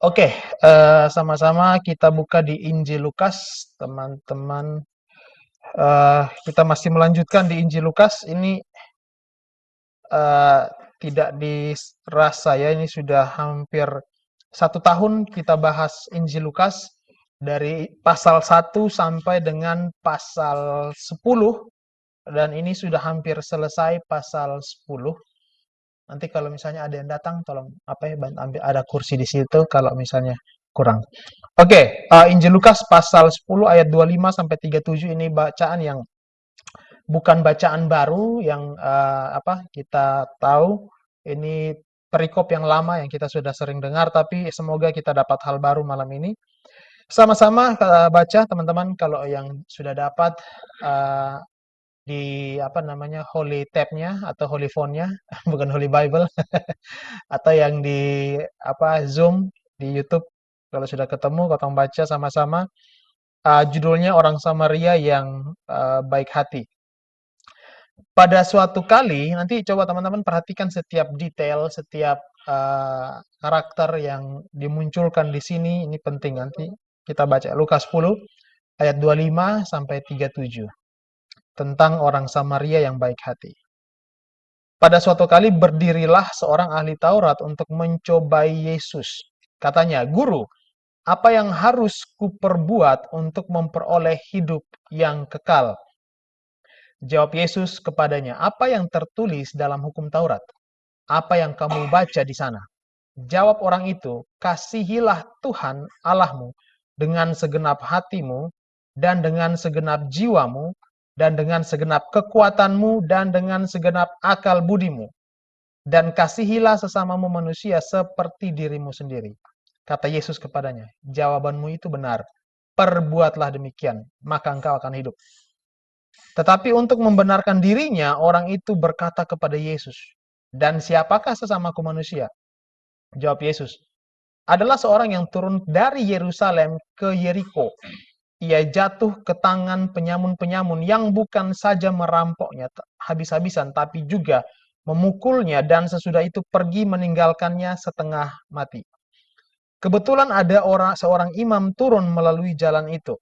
Oke, sama-sama kita buka di Injil Lukas, teman-teman. Kita masih melanjutkan di Injil Lukas. Ini eh, tidak dirasa ya, ini sudah hampir 1 tahun kita bahas Injil Lukas dari pasal 1 sampai dengan pasal 10, dan ini sudah hampir selesai pasal 10. Nanti kalau misalnya ada yang datang, tolong ambil, ada kursi di situ kalau misalnya kurang. Oke, Injil Lukas pasal 10 ayat 25 sampai 37, ini bacaan yang bukan bacaan baru yang kita tahu. Ini perikop yang lama yang kita sudah sering dengar, tapi semoga kita dapat hal baru malam ini. Sama-sama baca teman-teman, kalau yang sudah dapat uh, di Holy Tab-nya atau Holy Phone-nya, bukan Holy Bible, atau yang di Zoom di YouTube. Kalau sudah ketemu, kotong baca sama-sama. Judulnya Orang Samaria yang Baik Hati. Pada suatu kali, nanti coba teman-teman perhatikan setiap detail, setiap karakter yang dimunculkan di sini, ini penting. Nanti kita baca Lukas 10 ayat 25 sampai 37 tentang orang Samaria yang baik hati. Pada suatu kali berdirilah seorang ahli Taurat untuk mencobai Yesus. Katanya, "Guru, apa yang harus kuperbuat untuk memperoleh hidup yang kekal?" Jawab Yesus kepadanya, "Apa yang tertulis dalam hukum Taurat? Apa yang kamu baca di sana?" Jawab orang itu, "Kasihilah Tuhan Allahmu dengan segenap hatimu, dan dengan segenap jiwamu, dan dengan segenap kekuatanmu, dan dengan segenap akal budimu. Dan kasihilah sesamamu manusia seperti dirimu sendiri." Kata Yesus kepadanya, "Jawabanmu itu benar. Perbuatlah demikian, maka engkau akan hidup." Tetapi untuk membenarkan dirinya, orang itu berkata kepada Yesus, "Dan siapakah sesamaku manusia?" Jawab Yesus, "Adalah seorang yang turun dari Yerusalem ke Yeriko. Ia jatuh ke tangan penyamun-penyamun yang bukan saja merampoknya habis-habisan, tapi juga memukulnya, dan sesudah itu pergi meninggalkannya setengah mati. Kebetulan ada seorang imam turun melalui jalan itu.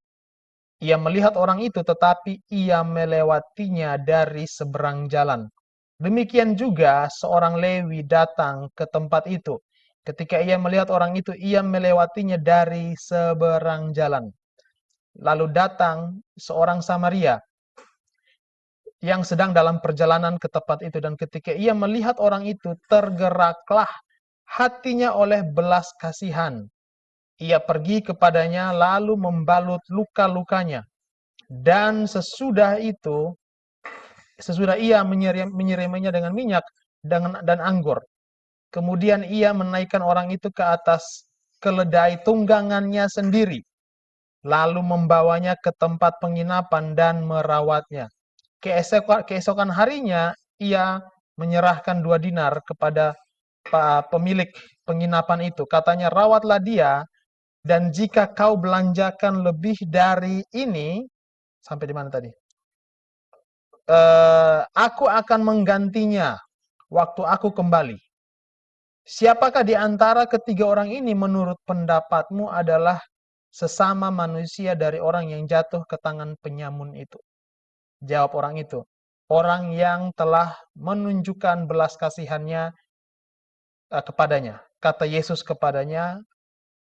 Ia melihat orang itu, tetapi ia melewatinya dari seberang jalan. Demikian juga seorang Lewi datang ke tempat itu. Ketika ia melihat orang itu, ia melewatinya dari seberang jalan. Lalu datang seorang Samaria yang sedang dalam perjalanan ke tempat itu, dan ketika ia melihat orang itu, tergeraklah hatinya oleh belas kasihan. Ia pergi kepadanya lalu membalut luka-lukanya, dan sesudah ia menyiraminya dengan minyak dan anggur. Kemudian ia menaikkan orang itu ke atas keledai tunggangannya sendiri, lalu membawanya ke tempat penginapan dan merawatnya. Keesokan harinya ia menyerahkan 2 dinar kepada pemilik penginapan itu. Katanya, "Rawatlah dia, dan jika kau belanjakan lebih dari ini," sampai di mana tadi? "Aku akan menggantinya waktu aku kembali." Siapakah di antara ketiga orang ini menurut pendapatmu adalah sesama manusia dari orang yang jatuh ke tangan penyamun itu? Jawab orang itu, "Orang yang telah menunjukkan belas kasihannya kepadanya." Kata Yesus kepadanya,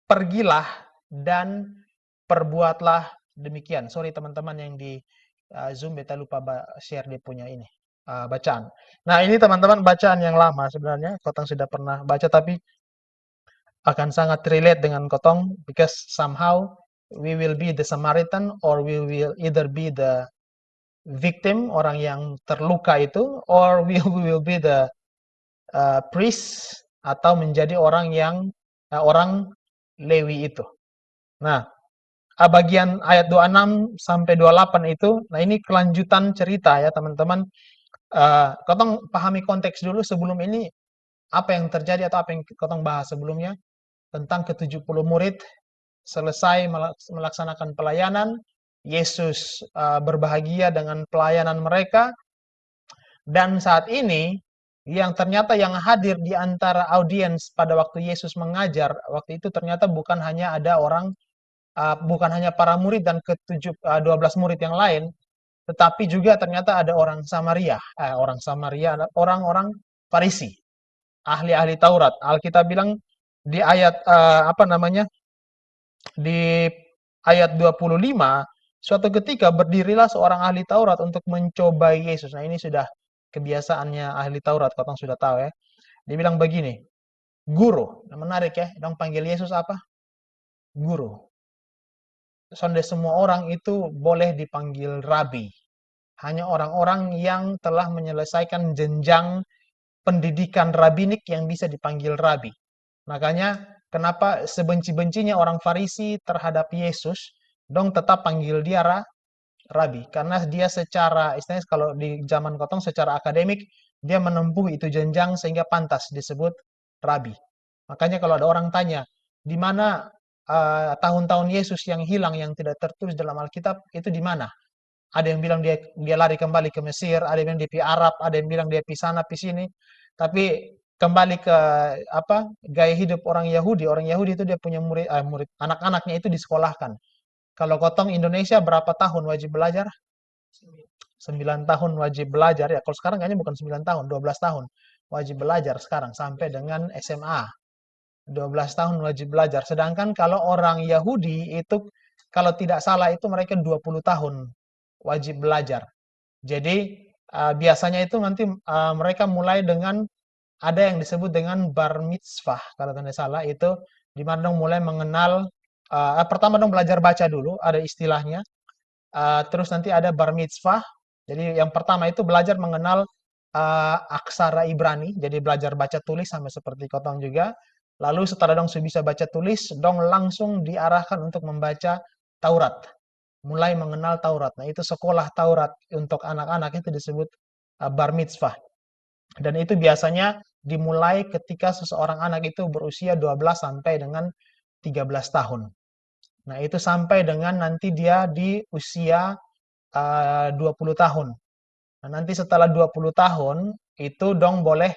"Pergilah dan perbuatlah demikian." Sorry teman-teman yang di Zoom, beta lupa share dia punya ini bacaan. Nah, ini teman-teman bacaan yang lama sebenarnya. Kotong sudah pernah baca, tapi akan sangat relate dengan kotong, because somehow we will be the Samaritan, or we will either be the victim, orang yang terluka itu, or we will be the priest, atau menjadi orang yang orang Lewi itu. Nah, bagian ayat 26 sampai 28 itu, nah ini kelanjutan cerita ya teman-teman. Kotong pahami konteks dulu sebelum ini, apa yang terjadi atau apa yang kotong bahas sebelumnya tentang ke-70 murid selesai melaksanakan pelayanan. Yesus berbahagia dengan pelayanan mereka, dan saat ini yang ternyata yang hadir di antara audiens pada waktu Yesus mengajar waktu itu ternyata bukan hanya ada orang, bukan hanya para murid dan 12 murid yang lain, tetapi juga ternyata ada orang Samaria, orang-orang Farisi, ahli-ahli Taurat. Alkitab bilang di ayat di ayat 25, suatu ketika berdirilah seorang ahli Taurat untuk mencobai Yesus. Nah, ini sudah kebiasaannya ahli Taurat, kau sudah tahu ya. Dia bilang begini, guru. Nah, menarik ya, dong panggil Yesus apa? Guru. Sonde semua orang itu boleh dipanggil rabi. Hanya orang-orang yang telah menyelesaikan jenjang pendidikan rabinik yang bisa dipanggil rabi. Makanya kenapa sebenci-bencinya orang Farisi terhadap Yesus, dong tetap panggil dia rabi. Karena dia secara, istilahnya kalau di zaman kotong secara akademik, dia menempuh itu jenjang sehingga pantas disebut rabi. Makanya kalau ada orang tanya, di mana tahun-tahun Yesus yang hilang yang tidak tertulis dalam Alkitab, itu di mana? Ada yang bilang dia lari kembali ke Mesir, ada yang bilang dia pergi Arab, ada yang bilang dia pergi sana, pergi sini. Tapi kembali ke gaya hidup orang Yahudi. Orang Yahudi itu dia punya murid anak-anaknya itu disekolahkan. Kalau kotong Indonesia berapa tahun wajib belajar? 9 tahun wajib belajar ya. Kalau sekarang kayaknya bukan 9 tahun, 12 tahun wajib belajar sekarang sampai dengan SMA. 12 tahun wajib belajar. Sedangkan kalau orang Yahudi itu kalau tidak salah itu mereka 20 tahun wajib belajar. Jadi biasanya itu nanti mereka mulai dengan ada yang disebut dengan bar mitzvah kalau tidak salah itu di mana dong mulai mengenal pertama dong belajar baca dulu ada istilahnya. Terus nanti ada bar mitzvah. Jadi yang pertama itu belajar mengenal aksara Ibrani, jadi belajar baca tulis sama seperti kotong juga. Lalu setelah dong sudah bisa baca tulis, dong langsung diarahkan untuk membaca Taurat. Mulai mengenal Taurat. Nah, itu sekolah Taurat untuk anak-anak itu disebut bar mitzvah. Dan itu biasanya dimulai ketika seseorang anak itu berusia 12 sampai dengan 13 tahun. Nah, itu sampai dengan nanti dia di usia 20 tahun. Nah, nanti setelah 20 tahun, itu dong boleh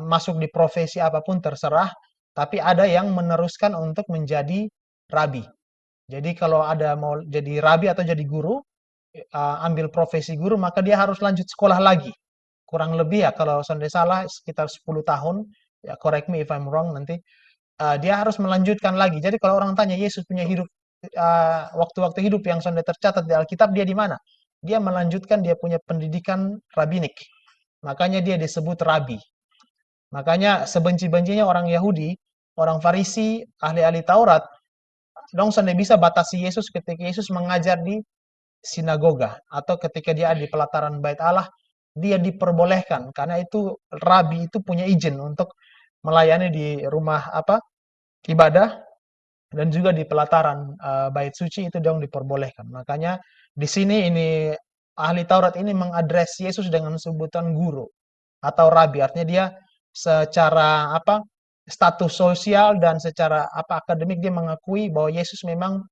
masuk di profesi apapun terserah, tapi ada yang meneruskan untuk menjadi rabi. Jadi kalau ada mau jadi rabi atau jadi guru, ambil profesi guru, maka dia harus lanjut sekolah lagi. Kurang lebih ya, kalau saya salah sekitar 10 tahun, ya correct me if I'm wrong nanti, dia harus melanjutkan lagi. Jadi kalau orang tanya Yesus punya hidup waktu-waktu hidup yang sudah tercatat di Alkitab dia di mana? Dia melanjutkan dia punya pendidikan rabinik. Makanya dia disebut rabi. Makanya sebenci-bencinya orang Yahudi, orang Farisi, ahli-ahli Taurat, dong sudah bisa batasi Yesus ketika Yesus mengajar di sinagoga atau ketika dia ada di pelataran Bait Allah, dia diperbolehkan karena itu rabi itu punya izin untuk melayani di rumah ibadah dan juga di pelataran bait suci itu dong diperbolehkan. Makanya di sini ini ahli Taurat ini mengadres Yesus dengan sebutan guru atau rabi. Artinya dia secara status sosial dan secara akademik dia mengakui bahwa Yesus memang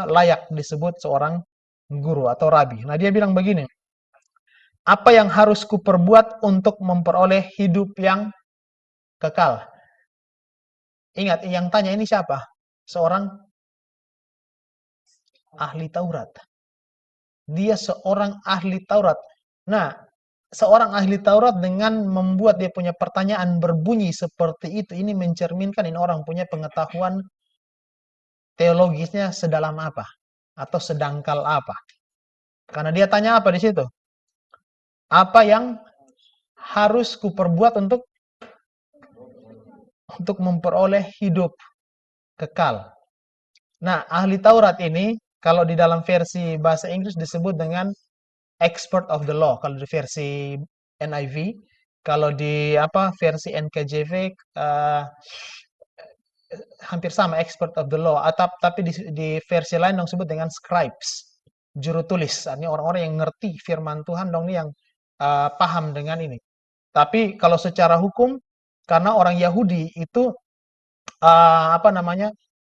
layak disebut seorang guru atau rabi. Nah, dia bilang begini, apa yang harus kuperbuat untuk memperoleh hidup yang kekal? Ingat, yang tanya ini siapa? Seorang ahli Taurat. Dia seorang ahli Taurat. Nah, seorang ahli Taurat dengan membuat dia punya pertanyaan berbunyi seperti itu, ini mencerminkan ini orang punya pengetahuan teologisnya sedalam apa atau sedangkal apa. Karena dia tanya apa di situ? Apa yang harus kuperbuat untuk memperoleh hidup kekal? Nah, ahli Taurat ini kalau di dalam versi bahasa Inggris disebut dengan expert of the law kalau di versi NIV, kalau di versi NKJV hampir sama expert of the law, tapi di versi lain dong sebut dengan scribes, juru tulis, artinya orang-orang yang ngerti firman Tuhan dong yang paham dengan ini. Tapi kalau secara hukum, karena orang Yahudi itu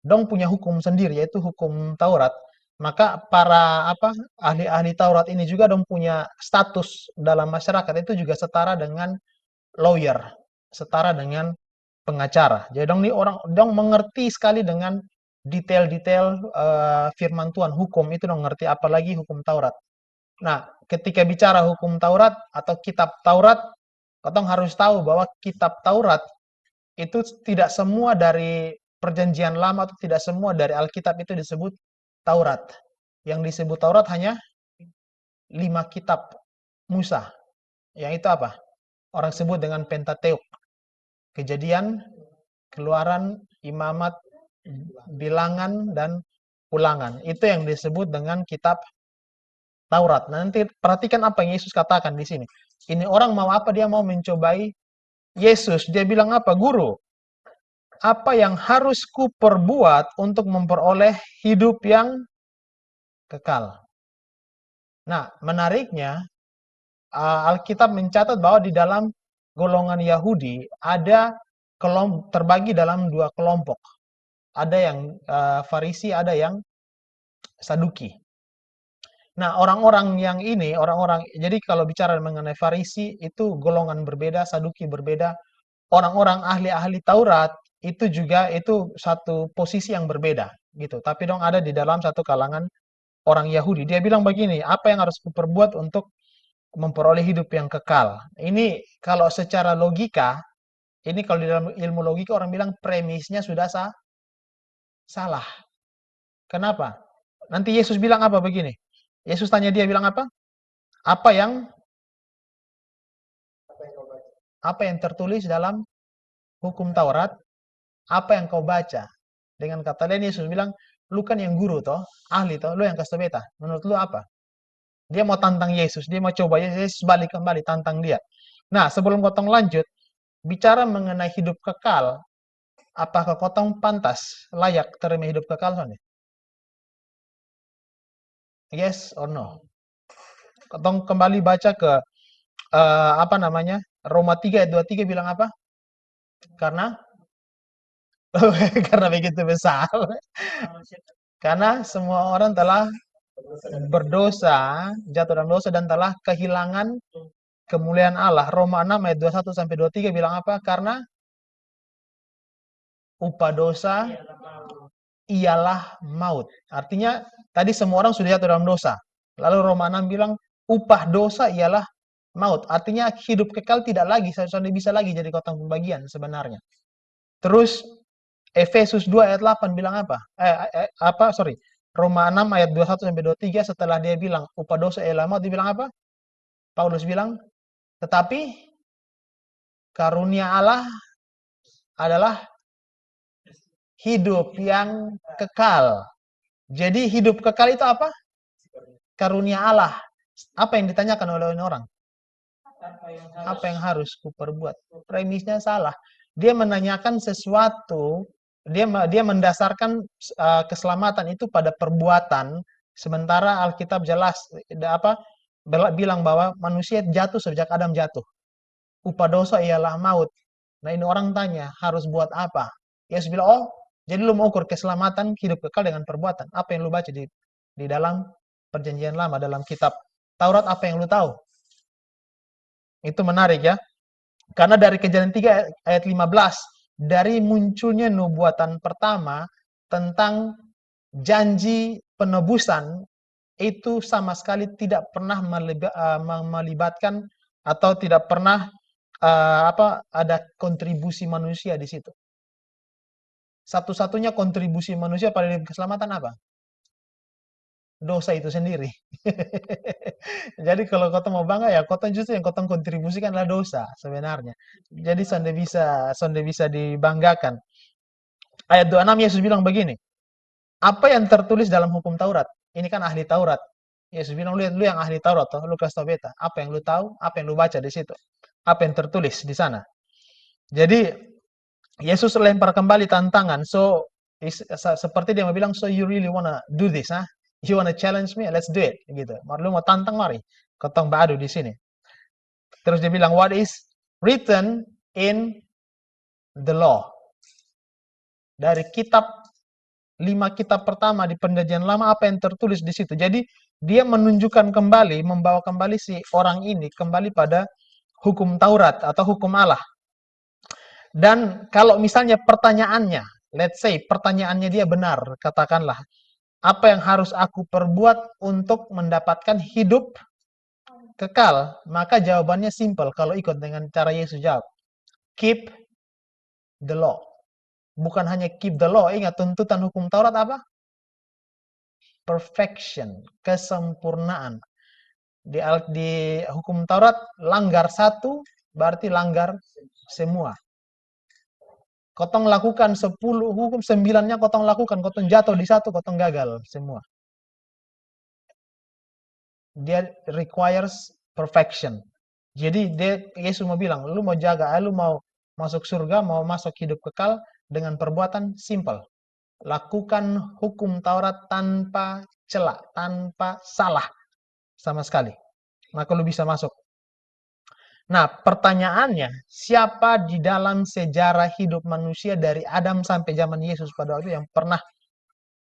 dong punya hukum sendiri yaitu hukum Taurat. Maka para ahli-ahli Taurat ini juga dong punya status dalam masyarakat itu juga setara dengan lawyer, setara dengan pengacara. Jadi dong nih orang dong mengerti sekali dengan detail-detail firman Tuhan, hukum itu dong ngerti, apalagi hukum Taurat. Nah, ketika bicara hukum Taurat atau kitab Taurat, katong harus tahu bahwa kitab Taurat itu tidak semua dari perjanjian lama atau tidak semua dari Alkitab itu disebut Taurat. Yang disebut Taurat hanya 5 kitab Musa. Yang itu apa? Orang sebut dengan Pentateuk. Kejadian, Keluaran, Imamat, Bilangan, dan Ulangan. Itu yang disebut dengan kitab Taurat. Nah, nanti perhatikan apa yang Yesus katakan di sini. Ini orang mau apa? Dia mau mencobai Yesus. Dia bilang apa? Guru, apa yang harus kuperbuat untuk memperoleh hidup yang kekal? Nah, menariknya, Alkitab mencatat bahwa di dalam golongan Yahudi ada terbagi dalam 2 kelompok. Ada yang Farisi, ada yang Saduki. Nah, orang-orang yang ini, jadi kalau bicara mengenai Farisi, itu golongan berbeda, Saduki berbeda. Orang-orang ahli-ahli Taurat, itu juga itu satu posisi yang berbeda, gitu. Tapi dong ada di dalam satu kalangan orang Yahudi. Dia bilang begini, apa yang harus kuperbuat untuk memperoleh hidup yang kekal? Ini kalau secara logika, ini kalau di dalam ilmu logika orang bilang premisnya sudah salah. Kenapa? Nanti Yesus bilang apa begini? Yesus tanya dia bilang apa? Apa yang apa yang tertulis dalam hukum Taurat? Apa yang kau baca? Dengan kata lain Yesus bilang, lu kan yang guru toh, ahli toh, lu yang kasih beta. Menurut lu apa? Dia mau tantang Yesus, dia mau coba Yesus balik kembali tantang dia. Nah, sebelum kotong lanjut, bicara mengenai hidup kekal, apakah kotong pantas, layak terima hidup kekal Sonny? Yes or no? Kotong kembali baca ke apa namanya? Roma 3 ayat 23 bilang apa? Karena karena begitu besar. Karena semua orang telah berdosa, jatuh dalam dosa dan telah kehilangan kemuliaan Allah. Roma 6 ayat 21 sampai 23 bilang apa? Karena upah dosa ialah maut. Artinya tadi semua orang sudah jatuh dalam dosa. Lalu Roma 6 bilang upah dosa ialah maut. Artinya hidup kekal tidak lagi, sudah bisa lagi jadi kotong pembagian sebenarnya. Terus Efesus 2 ayat 8 bilang apa? Sorry. Roma 6 ayat 21 sampai 23 setelah dia bilang upah dosa ialah maut, dia bilang apa? Paulus bilang, tetapi karunia Allah adalah hidup yang kekal. Jadi hidup kekal itu apa? Karunia Allah. Apa yang ditanyakan oleh orang? Apa yang harus kuperbuat? Premisnya salah. Dia menanyakan sesuatu, dia mendasarkan keselamatan itu pada perbuatan, sementara Alkitab jelas bilang bahwa manusia jatuh sejak Adam jatuh. Upah dosa ialah maut. Nah, ini orang tanya, harus buat apa? Yesus bilang, oh, jadi lu mau ukur keselamatan hidup kekal dengan perbuatan. Apa yang lu baca di dalam perjanjian lama, dalam kitab Taurat, apa yang lu tahu? Itu menarik ya. Karena dari Kejadian 3 ayat 15, dari munculnya nubuatan pertama tentang janji penebusan, itu sama sekali tidak pernah melibatkan atau tidak pernah ada kontribusi manusia di situ. Satu-satunya kontribusi manusia pada keselamatan apa? Dosa itu sendiri. Jadi kalau kota mau bangga ya kota justru yang kota kontribusikan adalah dosa sebenarnya. Jadi sonde bisa dibanggakan. Ayat 26 Yesus bilang begini, apa yang tertulis dalam hukum Taurat? Ini kan ahli Taurat. Yesus bilang, lu yang ahli Taurat, toh, lu kasih tau beta. Apa yang lu tahu? Apa yang lu baca di situ? Apa yang tertulis di sana? Jadi Yesus lempar kembali tantangan. So seperti dia mau bilang, so you really wanna do this, huh? You wanna challenge me? Let's do it, gitu. Lu mau tantang, mari. Ketong badu di sini. Terus dia bilang, what is written in the law? Dari kitab 5 kitab pertama di Perjanjian Lama apa yang tertulis di situ. Jadi dia menunjukkan kembali, membawa kembali si orang ini kembali pada hukum Taurat atau hukum Allah. Dan kalau misalnya pertanyaannya, let's say pertanyaannya dia benar, katakanlah, apa yang harus aku perbuat untuk mendapatkan hidup kekal? Maka jawabannya simple kalau ikut dengan cara Yesus jawab. Keep the law. Bukan hanya keep the law, ingat tuntutan hukum Taurat apa? Perfection, kesempurnaan. Di hukum Taurat, langgar satu berarti langgar semua. Kotong lakukan 10 hukum, 9-nya kotong lakukan, kotong jatuh di satu, kotong gagal semua. Dia requires perfection. Jadi Yesus mau bilang, lu mau jaga, lu mau masuk surga, mau masuk hidup kekal dengan perbuatan simple. Lakukan hukum Taurat tanpa celah, tanpa salah sama sekali. Maka lu bisa masuk. Nah, pertanyaannya, siapa di dalam sejarah hidup manusia dari Adam sampai zaman Yesus pada waktu yang pernah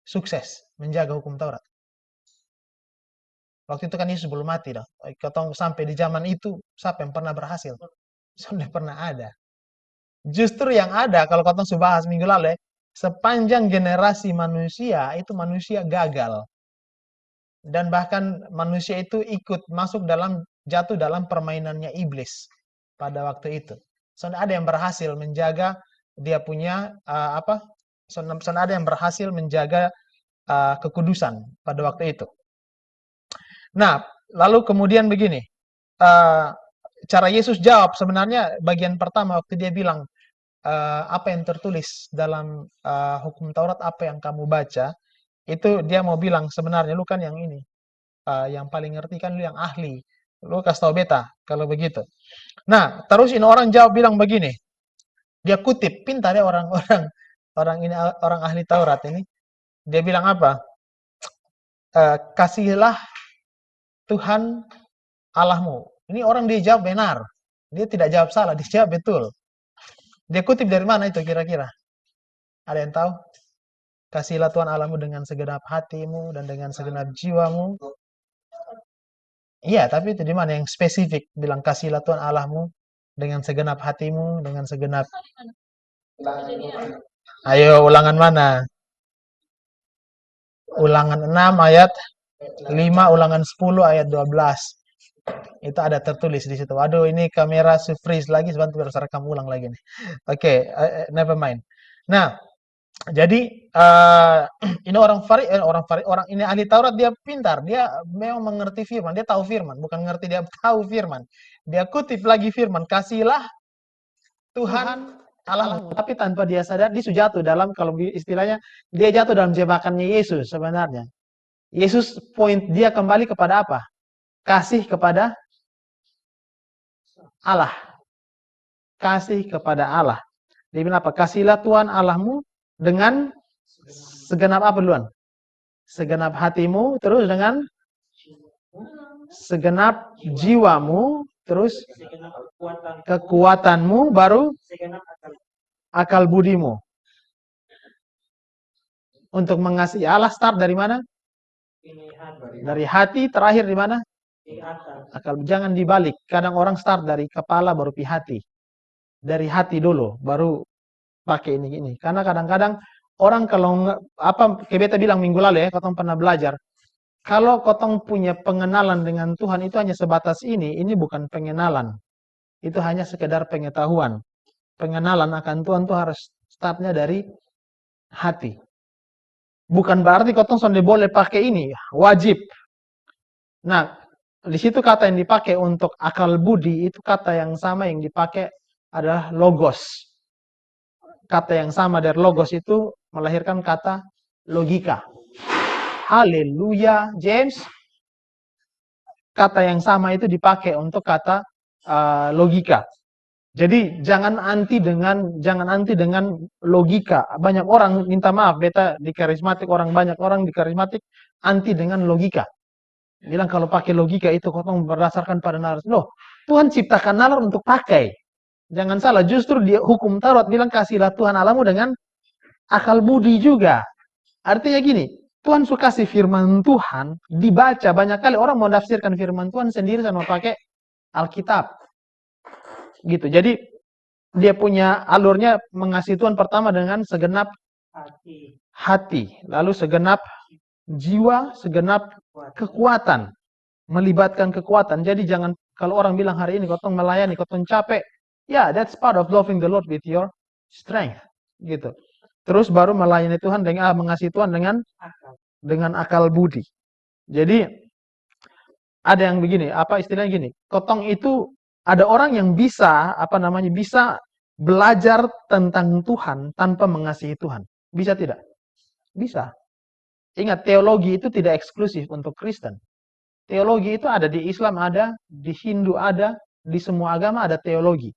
sukses menjaga hukum Taurat? Waktu itu kan Yesus belum mati dah. Ketong sampai di zaman itu, siapa yang pernah berhasil? Sudah pernah ada. Justru yang ada, kalau ketong sudah bahas minggu lalu ya, sepanjang generasi manusia, itu manusia gagal. Dan bahkan manusia itu ikut masuk dalam, jatuh dalam permainannya iblis pada waktu itu. Soalnya ada yang berhasil menjaga dia punya soalnya ada yang berhasil menjaga kekudusan pada waktu itu. Nah, lalu kemudian begini, cara Yesus jawab sebenarnya bagian pertama waktu dia bilang, apa yang tertulis dalam hukum Taurat, apa yang kamu baca, itu dia mau bilang sebenarnya, lu kan yang ini, yang paling ngerti kan lu yang ahli, lu kasih tau beta kalau begitu. Nah, terus ini orang jawab bilang begini, dia kutip, pintar ya orang ini, orang ahli Taurat ini, dia bilang apa? Kasihilah Tuhan Allahmu. Ini orang dia jawab benar. Dia tidak jawab salah, dia jawab betul. Dia kutip dari mana itu kira-kira? Ada yang tahu? Kasihilah Tuhan Allahmu dengan segenap hatimu dan dengan segenap jiwamu. Iya, tapi itu di mana yang spesifik bilang kasihilah Tuhan Allahmu dengan segenap hatimu, dengan segenap. Ayo, ulangan mana? Ulangan 6 ayat 5, ulangan 10 ayat 12. Itu ada tertulis di situ. Aduh, ini kamera freeze lagi, sebentar harus rekam ulang lagi nih. Oke, never mind. Nah, jadi ini orang ini ahli Taurat, dia pintar, dia memang mengerti firman, dia tahu firman, bukan ngerti, dia tahu firman. Dia kutip lagi firman, kasihilah Tuhan Allahmu. Tapi tanpa dia sadar, dia sudah jatuh dalam, kalau istilahnya, dia jatuh dalam jebakannya Yesus sebenarnya. Yesus point dia kembali kepada apa? Kasih kepada Allah. Kasih kepada Allah. Dia bilang apa? Kasihilah Tuhan Allahmu dengan segenap apa duluan? Segenap hatimu, terus dengan segenap jiwamu, terus kekuatanmu, baru akal budimu. Untuk mengasihi Allah start dari mana? Dari hati, terakhir di mana? Akal. Jangan dibalik. Kadang orang start dari kepala baru pi hati. Dari hati dulu, baru pakai ini. Karena kadang-kadang orang kalau apa Kebeta bilang minggu lalu ya, kotong pernah belajar. Kalau kotong punya pengenalan dengan Tuhan itu hanya sebatas ini bukan pengenalan. Itu hanya sekedar pengetahuan. Pengenalan akan Tuhan itu harus startnya dari hati. Bukan berarti kotong sudah boleh pakai ini, wajib. Nah, di situ kata yang dipakai untuk akal budi itu kata yang sama yang dipakai adalah logos. Kata yang sama dari logos itu melahirkan kata logika. Haleluya, James. Kata yang sama itu dipakai untuk kata logika. Jadi jangan anti dengan logika. Banyak orang minta maaf, beta di karismatik, banyak orang di karismatik anti dengan logika. Bilang kalau pakai logika itu kotong berdasarkan pada nalar. Loh, Tuhan ciptakan nalar untuk pakai. Jangan salah, justru dia hukum Taurat bilang kasihilah Tuhan Allahmu dengan akal budi juga. Artinya gini, Tuhan suka kasih firman Tuhan dibaca banyak kali orang mau tafsirkan firman Tuhan sendiri sama pakai Alkitab. Gitu. Jadi dia punya alurnya mengasihi Tuhan pertama dengan segenap hati, lalu segenap jiwa, segenap kekuatan, melibatkan kekuatan. Jadi jangan kalau orang bilang hari ini kotong melayani, kotong capek, ya that's part of loving the Lord with your strength, gitu. Terus baru melayani Tuhan dengan mengasihi Tuhan dengan akal budi. Jadi ada yang begini, apa istilahnya gini, kotong itu ada orang yang bisa bisa belajar tentang Tuhan tanpa mengasihi Tuhan. Bisa tidak? Bisa. Ingat, teologi itu tidak eksklusif untuk Kristen. Teologi itu ada di Islam ada, di Hindu ada, di semua agama ada teologi.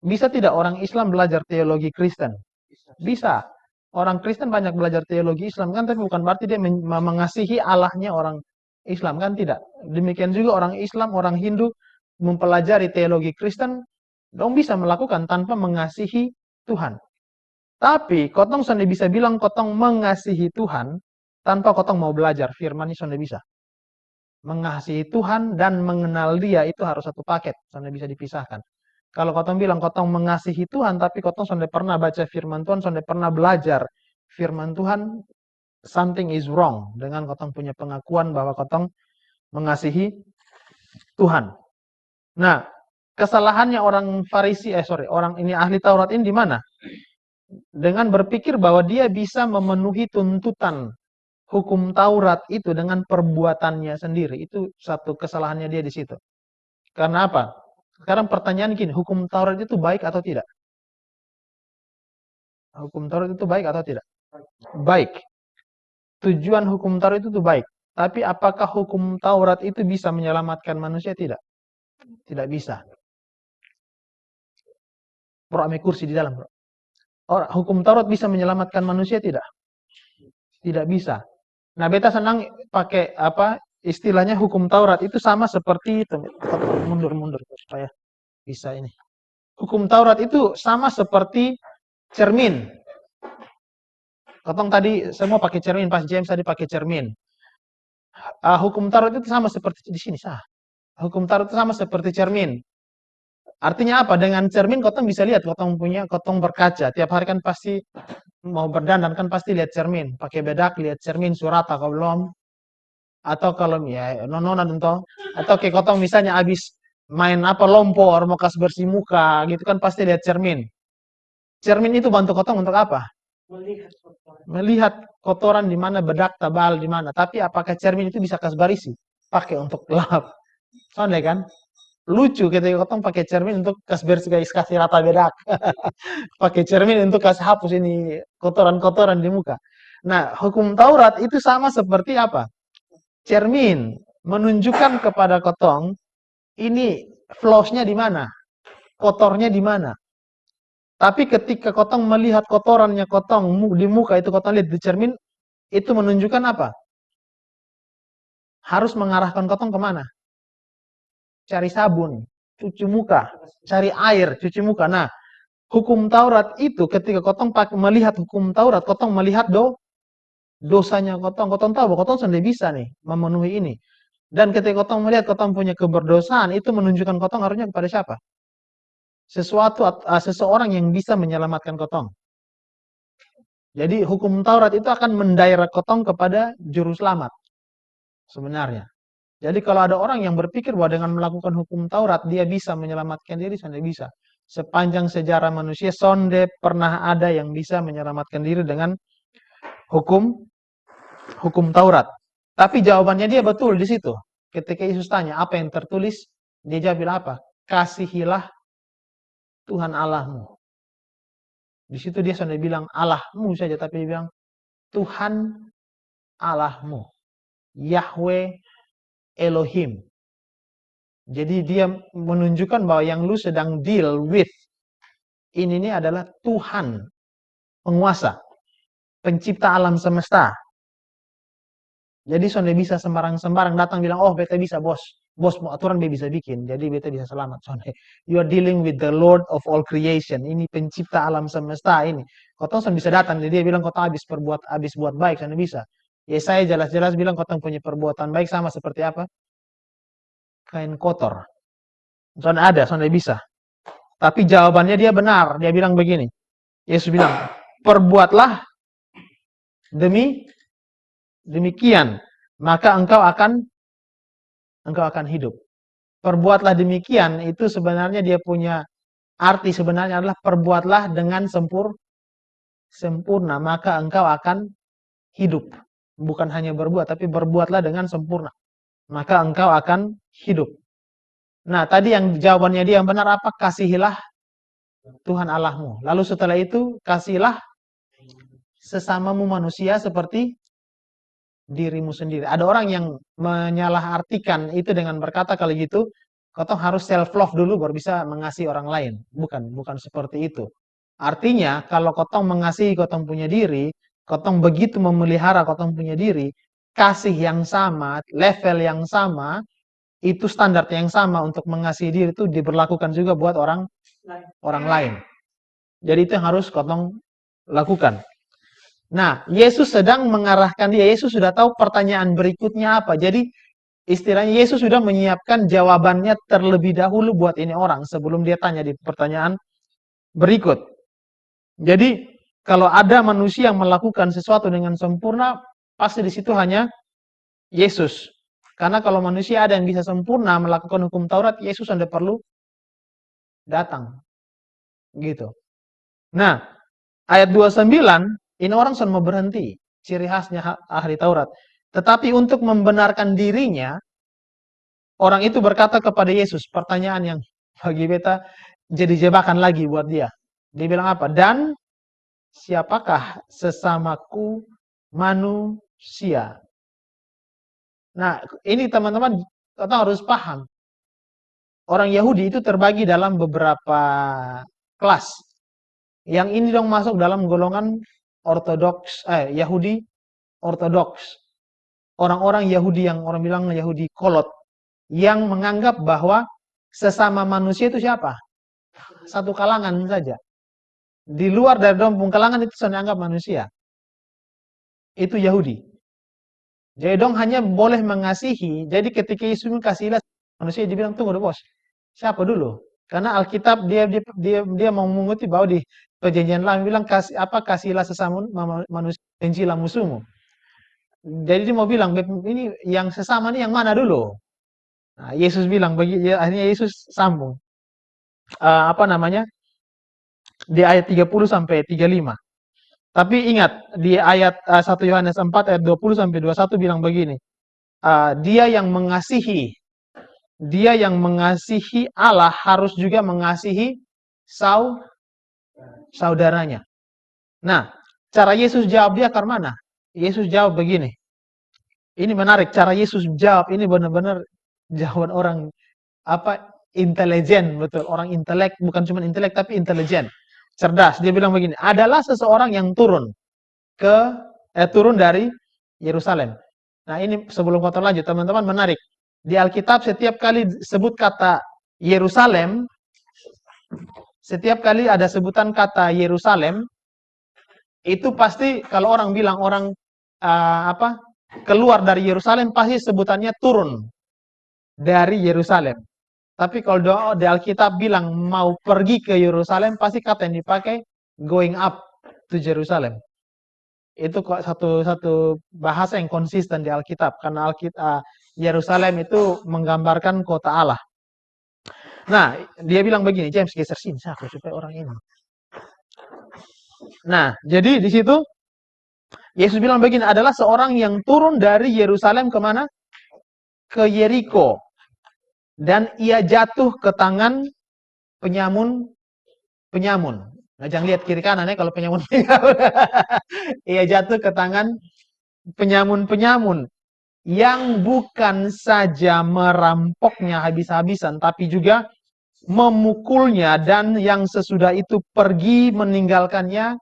Bisa tidak orang Islam belajar teologi Kristen? Bisa. Orang Kristen banyak belajar teologi Islam kan, tapi bukan berarti dia mengasihi Allahnya orang Islam kan, tidak. Demikian juga orang Islam, orang Hindu mempelajari teologi Kristen, dong bisa melakukan tanpa mengasihi Tuhan. Tapi kotong sudah bisa bilang kotong mengasihi Tuhan tanpa kotong mau belajar firman ini sudah bisa. Mengasihi Tuhan dan mengenal Dia itu harus satu paket, sudah bisa dipisahkan. Kalau kotong bilang kotong mengasihi Tuhan, tapi kotong sudah pernah baca firman Tuhan, sudah pernah belajar firman Tuhan, something is wrong dengan kotong punya pengakuan bahwa kotong mengasihi Tuhan. Nah, kesalahannya orang orang ini ahli Taurat ini di mana? Dengan berpikir bahwa dia bisa memenuhi tuntutan hukum Taurat itu dengan perbuatannya sendiri. Itu satu kesalahannya dia di situ. Karena apa? Sekarang pertanyaan gini, hukum Taurat itu baik atau tidak? Hukum Taurat itu baik atau tidak? Baik. Tujuan hukum Taurat itu baik. Tapi apakah hukum Taurat itu bisa menyelamatkan manusia? Tidak. Tidak bisa. Bro, ame kursi di dalam, bro. Hukum Taurat bisa menyelamatkan manusia? Tidak. Tidak bisa. Nah, beta senang pakai istilahnya hukum Taurat itu sama seperti itu. Mundur supaya bisa ini. Hukum Taurat itu sama seperti cermin. Kotong tadi semua pakai cermin, pas James tadi pakai cermin. Hukum Taurat itu sama seperti di sini, Hukum Taurat itu sama seperti cermin. Artinya apa? Dengan cermin kotong bisa lihat, kotong berkaca. Tiap hari kan pasti mau berdandan kan pasti lihat cermin, pakai bedak lihat cermin surat atau belum. Atau kalau ya nononan tentu, atau kayak kotong misalnya habis main lompor mau kas bersih muka gitu kan pasti lihat cermin. Cermin itu bantu kotong untuk apa? Melihat kotoran di mana, bedak tabal di mana. Tapi apakah cermin itu bisa kas barisi? Pakai untuk lap. Soalnya kan lucu ketika kotong pakai cermin untuk kas bersih, guys, kasih rata bedak. Pakai cermin untuk kasih hapus ini kotoran-kotoran di muka. Nah, hukum Taurat itu sama seperti apa? Cermin menunjukkan kepada kotong ini flaws-nya di mana, kotornya di mana. Tapi ketika kotong melihat kotorannya kotong di muka itu, kotong lihat di cermin, itu menunjukkan apa? Harus mengarahkan kotong kemana? Cari sabun, cuci muka, cari air, cuci muka. Nah, hukum Taurat itu ketika kotong melihat hukum Taurat, kotong melihat dosanya kotong. Kotong tahu bahwa kotong sudah bisa nih memenuhi ini. Dan ketika kotong melihat kotong punya keberdosaan, itu menunjukkan kotong harusnya kepada siapa? Seseorang yang bisa menyelamatkan kotong. Jadi hukum Taurat itu akan mendirect kotong kepada juru selamat. Sebenarnya. Jadi kalau ada orang yang berpikir bahwa dengan melakukan hukum Taurat dia bisa menyelamatkan diri, sonde bisa. Sepanjang sejarah manusia sonde pernah ada yang bisa menyelamatkan diri dengan hukum Taurat. Tapi jawabannya dia betul di situ. Ketika Yesus tanya apa yang tertulis, dia jawab bilang apa? Kasihilah Tuhan Allahmu. Di situ dia sudah bilang Allahmu saja, tapi dia bilang Tuhan Allahmu. Yahweh Elohim. Jadi dia menunjukkan bahwa yang lu sedang deal with ini adalah Tuhan, penguasa, pencipta alam semesta. Jadi sonde bisa sembarang-sembarang datang bilang, oh beta bisa bos, bos mau aturan bisa bikin, jadi beta bisa selamat. Soalnya you are dealing with the Lord of all creation. Ini pencipta alam semesta ini. Kotong bisa datang, jadi dia bilang kotong habis buat baik, sana bisa. Ya saya jelas-jelas bilang kotong punya perbuatan baik sama seperti apa? Kain kotor. Soalnya ada, soalnya bisa. Tapi jawabannya dia benar. Dia bilang begini. Yesus bilang, perbuatlah demikian, maka engkau akan hidup. Perbuatlah demikian itu sebenarnya dia punya arti sebenarnya adalah perbuatlah dengan sempurna, maka engkau akan hidup. Bukan hanya berbuat, tapi berbuatlah dengan sempurna, maka engkau akan hidup. Nah, tadi yang jawabannya dia yang benar apa? Kasihilah Tuhan Allahmu. Lalu setelah itu, kasihilah sesamamu manusia seperti dirimu sendiri. Ada orang yang menyalahartikan itu dengan berkata kalau gitu, kotong harus self love dulu baru bisa mengasihi orang lain. Bukan seperti itu. Artinya kalau kotong mengasihi kotong punya diri, kotong begitu memelihara kotong punya diri, kasih yang sama, level yang sama, itu standar yang sama untuk mengasihi diri itu diberlakukan juga buat orang lain. Jadi itu yang harus kotong lakukan. Nah, Yesus sedang mengarahkan dia. Yesus sudah tahu pertanyaan berikutnya apa. Jadi, istilahnya Yesus sudah menyiapkan jawabannya terlebih dahulu buat ini orang sebelum dia tanya di pertanyaan berikut. Jadi, kalau ada manusia yang melakukan sesuatu dengan sempurna, pasti di situ hanya Yesus. Karena kalau manusia ada yang bisa sempurna melakukan hukum Taurat, Yesus tidak perlu datang. Gitu. Nah, ayat 29, ini orang sudah mau berhenti. Ciri khasnya ahli Taurat. Tetapi untuk membenarkan dirinya, orang itu berkata kepada Yesus, pertanyaan yang bagi beta jadi jebakan lagi buat dia. Dia bilang apa? Dan siapakah sesamaku manusia? Nah, ini teman-teman kita harus paham. Orang Yahudi itu terbagi dalam beberapa kelas. Yang ini dong masuk dalam golongan ortodoks, Yahudi ortodoks. Orang-orang Yahudi yang orang bilang Yahudi kolot. Yang menganggap bahwa sesama manusia itu siapa? Satu kalangan saja. Di luar dari dong kalangan itu sudah dianggap manusia. Itu Yahudi. Jadi dong hanya boleh mengasihi. Jadi ketika Yesus kasihlah manusia, dia bilang tunggu bos. Siapa dulu? Karena Alkitab dia mau mengutip bahwa di perjanjian lama bilang kasihlah sesama manusia, bencilah musuhmu. Jadi dia mau bilang ini yang sesama ini yang mana dulu? Nah, Yesus bilang akhirnya Yesus sambung. Apa namanya? Di ayat 30 sampai 35. Tapi ingat di ayat 1 Yohanes 4 ayat 20 sampai 21 bilang begini. Dia yang mengasihi Allah harus juga mengasihi saudaranya. Nah, cara Yesus jawab dia ke mana? Yesus jawab begini. Ini menarik, cara Yesus jawab ini benar-benar jawaban orang intelijen, betul. Orang intelek, bukan cuma intelek tapi intelijen. Cerdas. Dia bilang begini, adalah seseorang yang turun dari Yerusalem. Nah, ini sebelum kita lanjut, teman-teman menarik. Di Alkitab setiap kali sebut kata Yerusalem, setiap kali ada sebutan kata Yerusalem, itu pasti kalau orang bilang keluar dari Yerusalem pasti sebutannya turun dari Yerusalem. Tapi kalau di Alkitab bilang mau pergi ke Yerusalem, pasti kata yang dipakai going up to Jerusalem. Itu satu bahasa yang konsisten di Alkitab. Karena Yerusalem itu menggambarkan kota Allah. Nah, dia bilang begini, James geser sini supaya orang ini. Nah, jadi di situ Yesus bilang begini, adalah seorang yang turun dari Yerusalem kemana? Ke Yeriko. Dan ia jatuh ke tangan penyamun. Nah, jangan lihat kiri kanan ya kalau penyamun. Ia jatuh ke tangan penyamun yang bukan saja merampoknya habis-habisan, tapi juga memukulnya, dan yang sesudah itu pergi meninggalkannya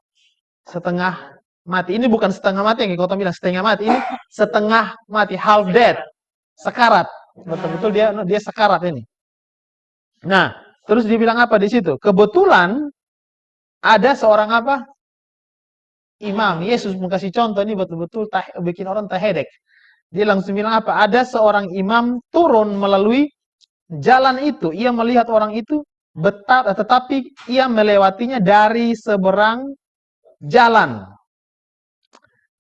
setengah mati. Ini bukan setengah mati yang kau bilang setengah mati, ini setengah mati, half dead, sekarat. Betul-betul dia sekarat ini. Nah, terus dibilang apa di situ? Kebetulan ada seorang apa? Imam. Yesus mau kasih contoh ini betul-betul bikin orang terhedek. Dia langsung bilang apa? Ada seorang imam turun melalui jalan itu. Ia melihat orang itu tetapi ia melewatinya dari seberang jalan.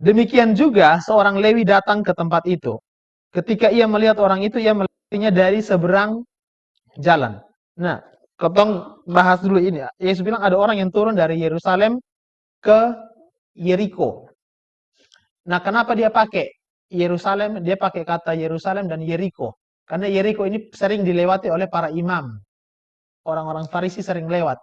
Demikian juga seorang Lewi datang ke tempat itu. Ketika ia melihat orang itu, ia melewatinya dari seberang jalan. Nah, ketong bahas dulu ini. Yesus bilang ada orang yang turun dari Yerusalem ke Yeriko. Nah, kenapa dia pakai Yerusalem? Dia pakai kata Yerusalem dan Yeriko. Karena Yeriko ini sering dilewati oleh para imam. Orang-orang Farisi sering lewat.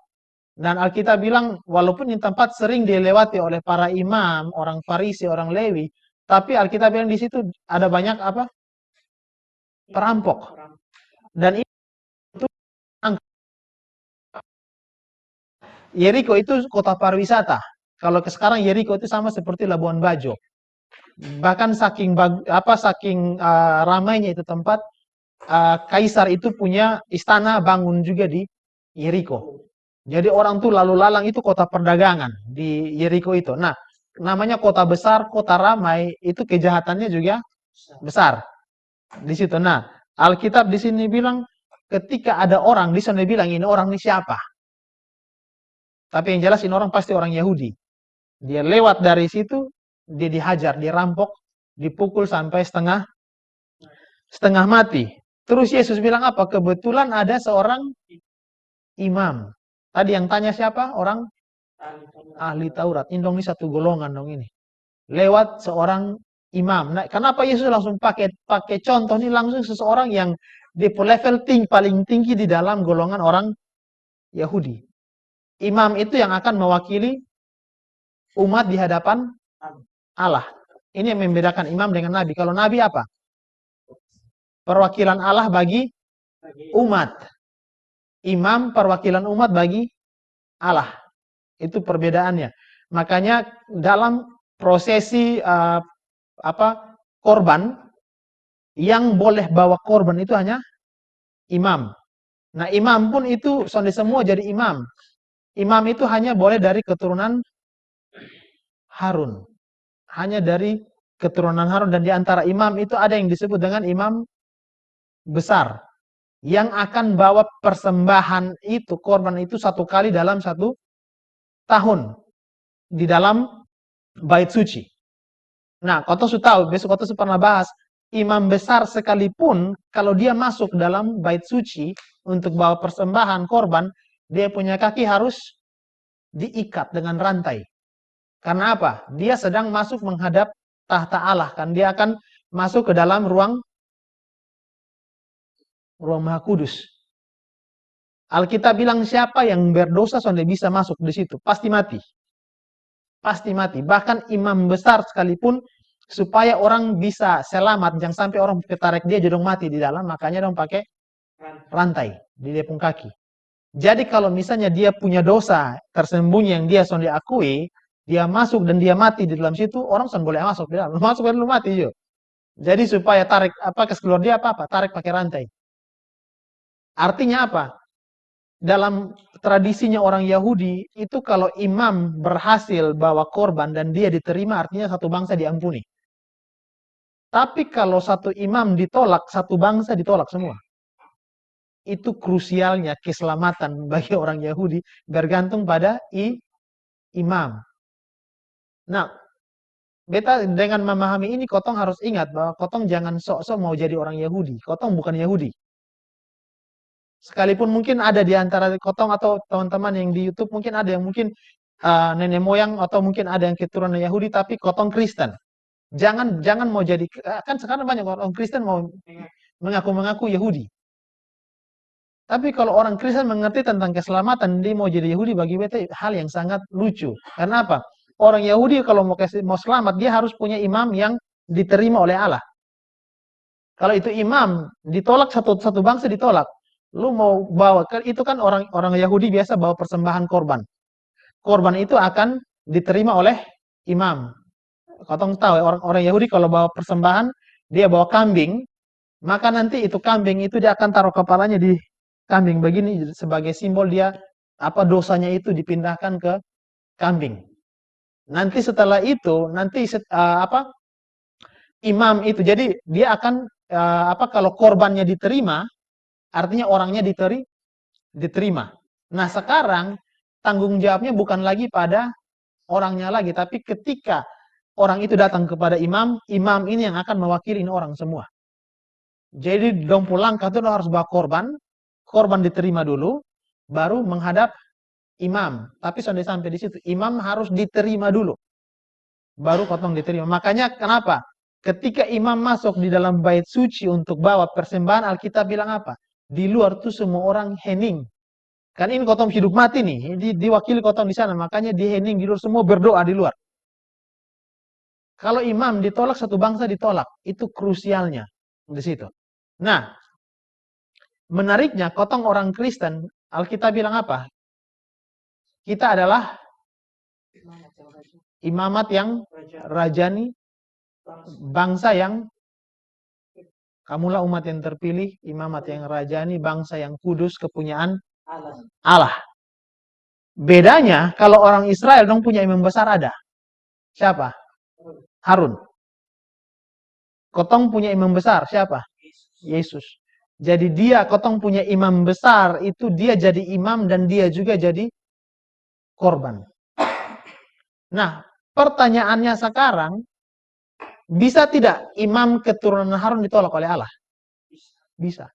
Dan Alkitab bilang, walaupun ini tempat sering dilewati oleh para imam, orang Farisi, orang Lewi, tapi Alkitab bilang di situ ada banyak apa? Perampok. Dan itu Yeriko itu kota pariwisata. Kalau sekarang Yeriko itu sama seperti Labuan Bajo. Bahkan saking ramainya itu tempat, kaisar itu punya istana bangun juga di Yeriko. Jadi orang tuh lalu lalang, itu kota perdagangan di Yeriko itu. Nah, namanya kota besar, kota ramai, itu kejahatannya juga besar di situ. Nah, Alkitab di sini bilang ketika ada orang di sana bilang ini orang ini siapa? Tapi yang jelas ini orang pasti orang Yahudi. Dia lewat dari situ, dia dihajar, dirampok, dipukul sampai setengah mati. Terus Yesus bilang apa? Kebetulan ada seorang imam. Tadi yang tanya siapa? Orang ahli Taurat. Ini dong, ini satu golongan dong ini. Lewat seorang imam. Nah, kenapa Yesus langsung pakai contoh ini langsung seseorang yang di level paling tinggi di dalam golongan orang Yahudi. Imam itu yang akan mewakili umat di hadapan Allah. Ini yang membedakan imam dengan nabi. Kalau nabi apa? Perwakilan Allah bagi umat. Imam perwakilan umat bagi Allah. Itu perbedaannya. Makanya dalam prosesi korban, yang boleh bawa korban itu hanya imam. Nah, imam pun itu semua jadi imam. Imam itu hanya boleh dari keturunan Harun. Hanya dari keturunan Harun, dan di antara imam itu ada yang disebut dengan imam besar yang akan bawa persembahan itu, korban itu satu kali dalam 1 tahun di dalam bait suci. Nah, kau sudah tahu, besok kau pernah bahas, imam besar sekalipun kalau dia masuk dalam bait suci untuk bawa persembahan korban, dia punya kaki harus diikat dengan rantai. Karena apa? Dia sedang masuk menghadap tahta Allah, kan dia akan masuk ke dalam ruang Maha Kudus. Alkitab bilang siapa yang berdosa sudah bisa masuk di situ, pasti mati. Pasti mati. Bahkan imam besar sekalipun, supaya orang bisa selamat, jangan sampai orang ketarik dia jadi mati di dalam, makanya dong pakai rantai di dia pun kaki. Jadi kalau misalnya dia punya dosa tersembunyi yang dia sudah diakui, dia masuk dan dia mati di dalam situ, orang sudah boleh masuk di dalam. Masuk dan lu mati juga. Jadi supaya tarik keluar dia apa? Tarik pakai rantai. Artinya apa? Dalam tradisinya orang Yahudi, itu kalau imam berhasil bawa korban dan dia diterima, artinya satu bangsa diampuni. Tapi kalau satu imam ditolak, satu bangsa ditolak semua. Itu krusialnya keselamatan bagi orang Yahudi bergantung pada imam. Nah, beta dengan memahami ini, kotong harus ingat bahwa kotong jangan sok-sok mau jadi orang Yahudi. Kotong bukan Yahudi. Sekalipun mungkin ada di antara kotong atau teman-teman yang di YouTube, mungkin ada yang mungkin nenek moyang atau mungkin ada yang keturunan Yahudi, tapi kotong Kristen. Jangan mau jadi, kan sekarang banyak orang Kristen mau mengaku-mengaku Yahudi. Tapi kalau orang Kristen mengerti tentang keselamatan, dia mau jadi Yahudi, bagi beta hal yang sangat lucu. Karena apa? Orang Yahudi kalau mau selamat, dia harus punya imam yang diterima oleh Allah. Kalau itu imam ditolak, satu bangsa ditolak. Lu mau bawa, itu kan orang Yahudi biasa bawa persembahan korban. Korban itu akan diterima oleh imam. Kau tahu orang Yahudi kalau bawa persembahan, dia bawa kambing, Maka nanti itu kambing itu dia akan taruh kepalanya di kambing begini sebagai simbol dia apa dosanya itu dipindahkan ke kambing. Nanti setelah itu apa imam itu jadi dia akan apa kalau korbannya diterima artinya orangnya diterima. Nah, sekarang tanggung jawabnya bukan lagi pada orangnya lagi, tapi ketika orang itu datang kepada imam, imam ini yang akan mewakili orang semua. Jadi dong pulang itu harus bawa korban diterima dulu, baru menghadap imam. Tapi sampai di situ, imam harus diterima dulu, baru potong diterima. Makanya kenapa? Ketika imam masuk di dalam bait suci untuk bawa persembahan, Alkitab bilang apa? Di luar tuh semua orang hening. Kan ini kotong hidup mati nih, diwakili kotong di sana, makanya di hening di luar semua berdoa di luar. Kalau imam ditolak, satu bangsa ditolak, itu krusialnya di situ. Nah, menariknya, kotong orang Kristen, Alkitab bilang apa? Kita adalah imamat yang rajani, bangsa yang, kamulah umat yang terpilih, imamat yang rajani, bangsa yang kudus, kepunyaan Allah. Bedanya, kalau orang Israel dong punya imam besar ada. Siapa? Harun. Kotong punya imam besar, siapa? Yesus. Jadi kotong punya imam besar, itu dia jadi imam dan dia juga jadi korban. Nah, pertanyaannya sekarang, bisa tidak imam keturunan Harun ditolak oleh Allah? Bisa.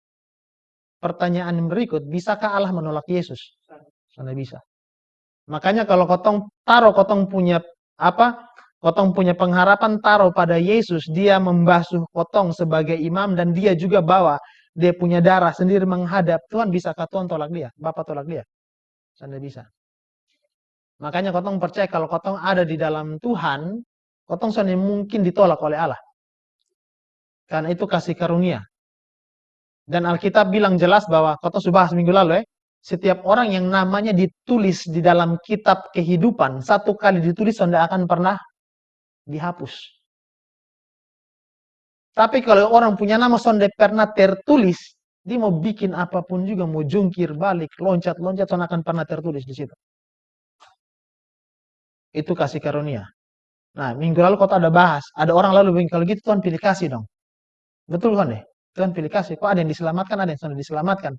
Pertanyaan berikut, bisakah Allah menolak Yesus? Tidak bisa. Makanya kalau kotong punya pengharapan taruh pada Yesus, dia membasuh kotong sebagai imam dan dia juga bawa dia punya darah sendiri menghadap Tuhan, bisakah Tuhan tolak dia? Bapak tolak dia? Tidak bisa. Makanya kotong percaya kalau kotong ada di dalam Tuhan, kotong tidak mungkin ditolak oleh Allah. Karena itu kasih karunia. Dan Alkitab bilang jelas bahwa, kotong sudah bahas minggu lalu setiap orang yang namanya ditulis di dalam kitab kehidupan, satu kali ditulis tidak akan pernah dihapus. Tapi kalau orang punya nama sonde pernah tertulis, dia mau bikin apapun juga, mau jungkir balik, loncat-loncat, sonde akan pernah tertulis di situ. Itu kasih karunia. Nah, minggu lalu kau ada bahas, ada orang lalu bilang, kalau gitu Tuhan pilih kasih dong. Betul kan deh? Tuhan pilih kasih. Kok ada yang diselamatkan, ada yang sudah diselamatkan.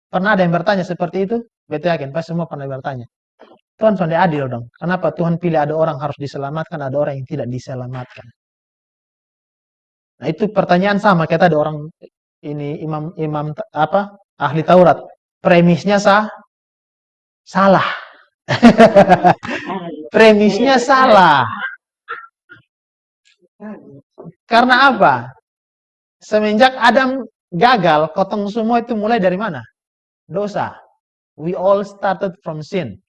Pernah ada yang bertanya seperti itu? Betul yakin, pasti semua pernah bertanya. Tuhan sudah adil dong. Kenapa Tuhan pilih ada orang harus diselamatkan, ada orang yang tidak diselamatkan? Nah, itu pertanyaan sama kayak tadi orang ini imam apa ahli Taurat. Premisnya salah. Premisnya salah. Karena apa? Semenjak Adam gagal, kotong semua itu mulai dari mana? Dosa. We all started from sin.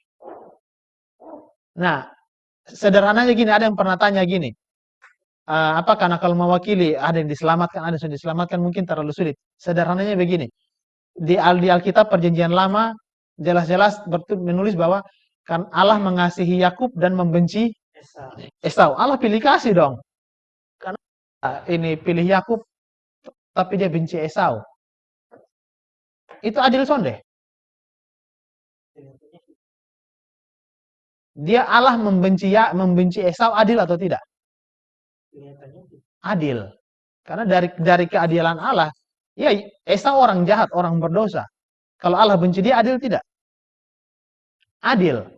Nah, sederhananya gini, ada yang pernah tanya gini, apa karena kalau mewakili ada yang diselamatkan, ada yang sudah diselamatkan, mungkin terlalu sulit. Sederhananya begini, di Alkitab Perjanjian Lama jelas-jelas menulis bahwa kan Allah mengasihi Yakub dan membenci Esau. Allah pilih kasih dong. Karena ini pilih Yakub tapi dia benci Esau. Itu adil sonde. Dia Allah membenci Esau adil atau tidak? Adil. Karena dari keadilan Allah, ya Esau orang jahat, orang berdosa. Kalau Allah benci dia adil tidak? Adil.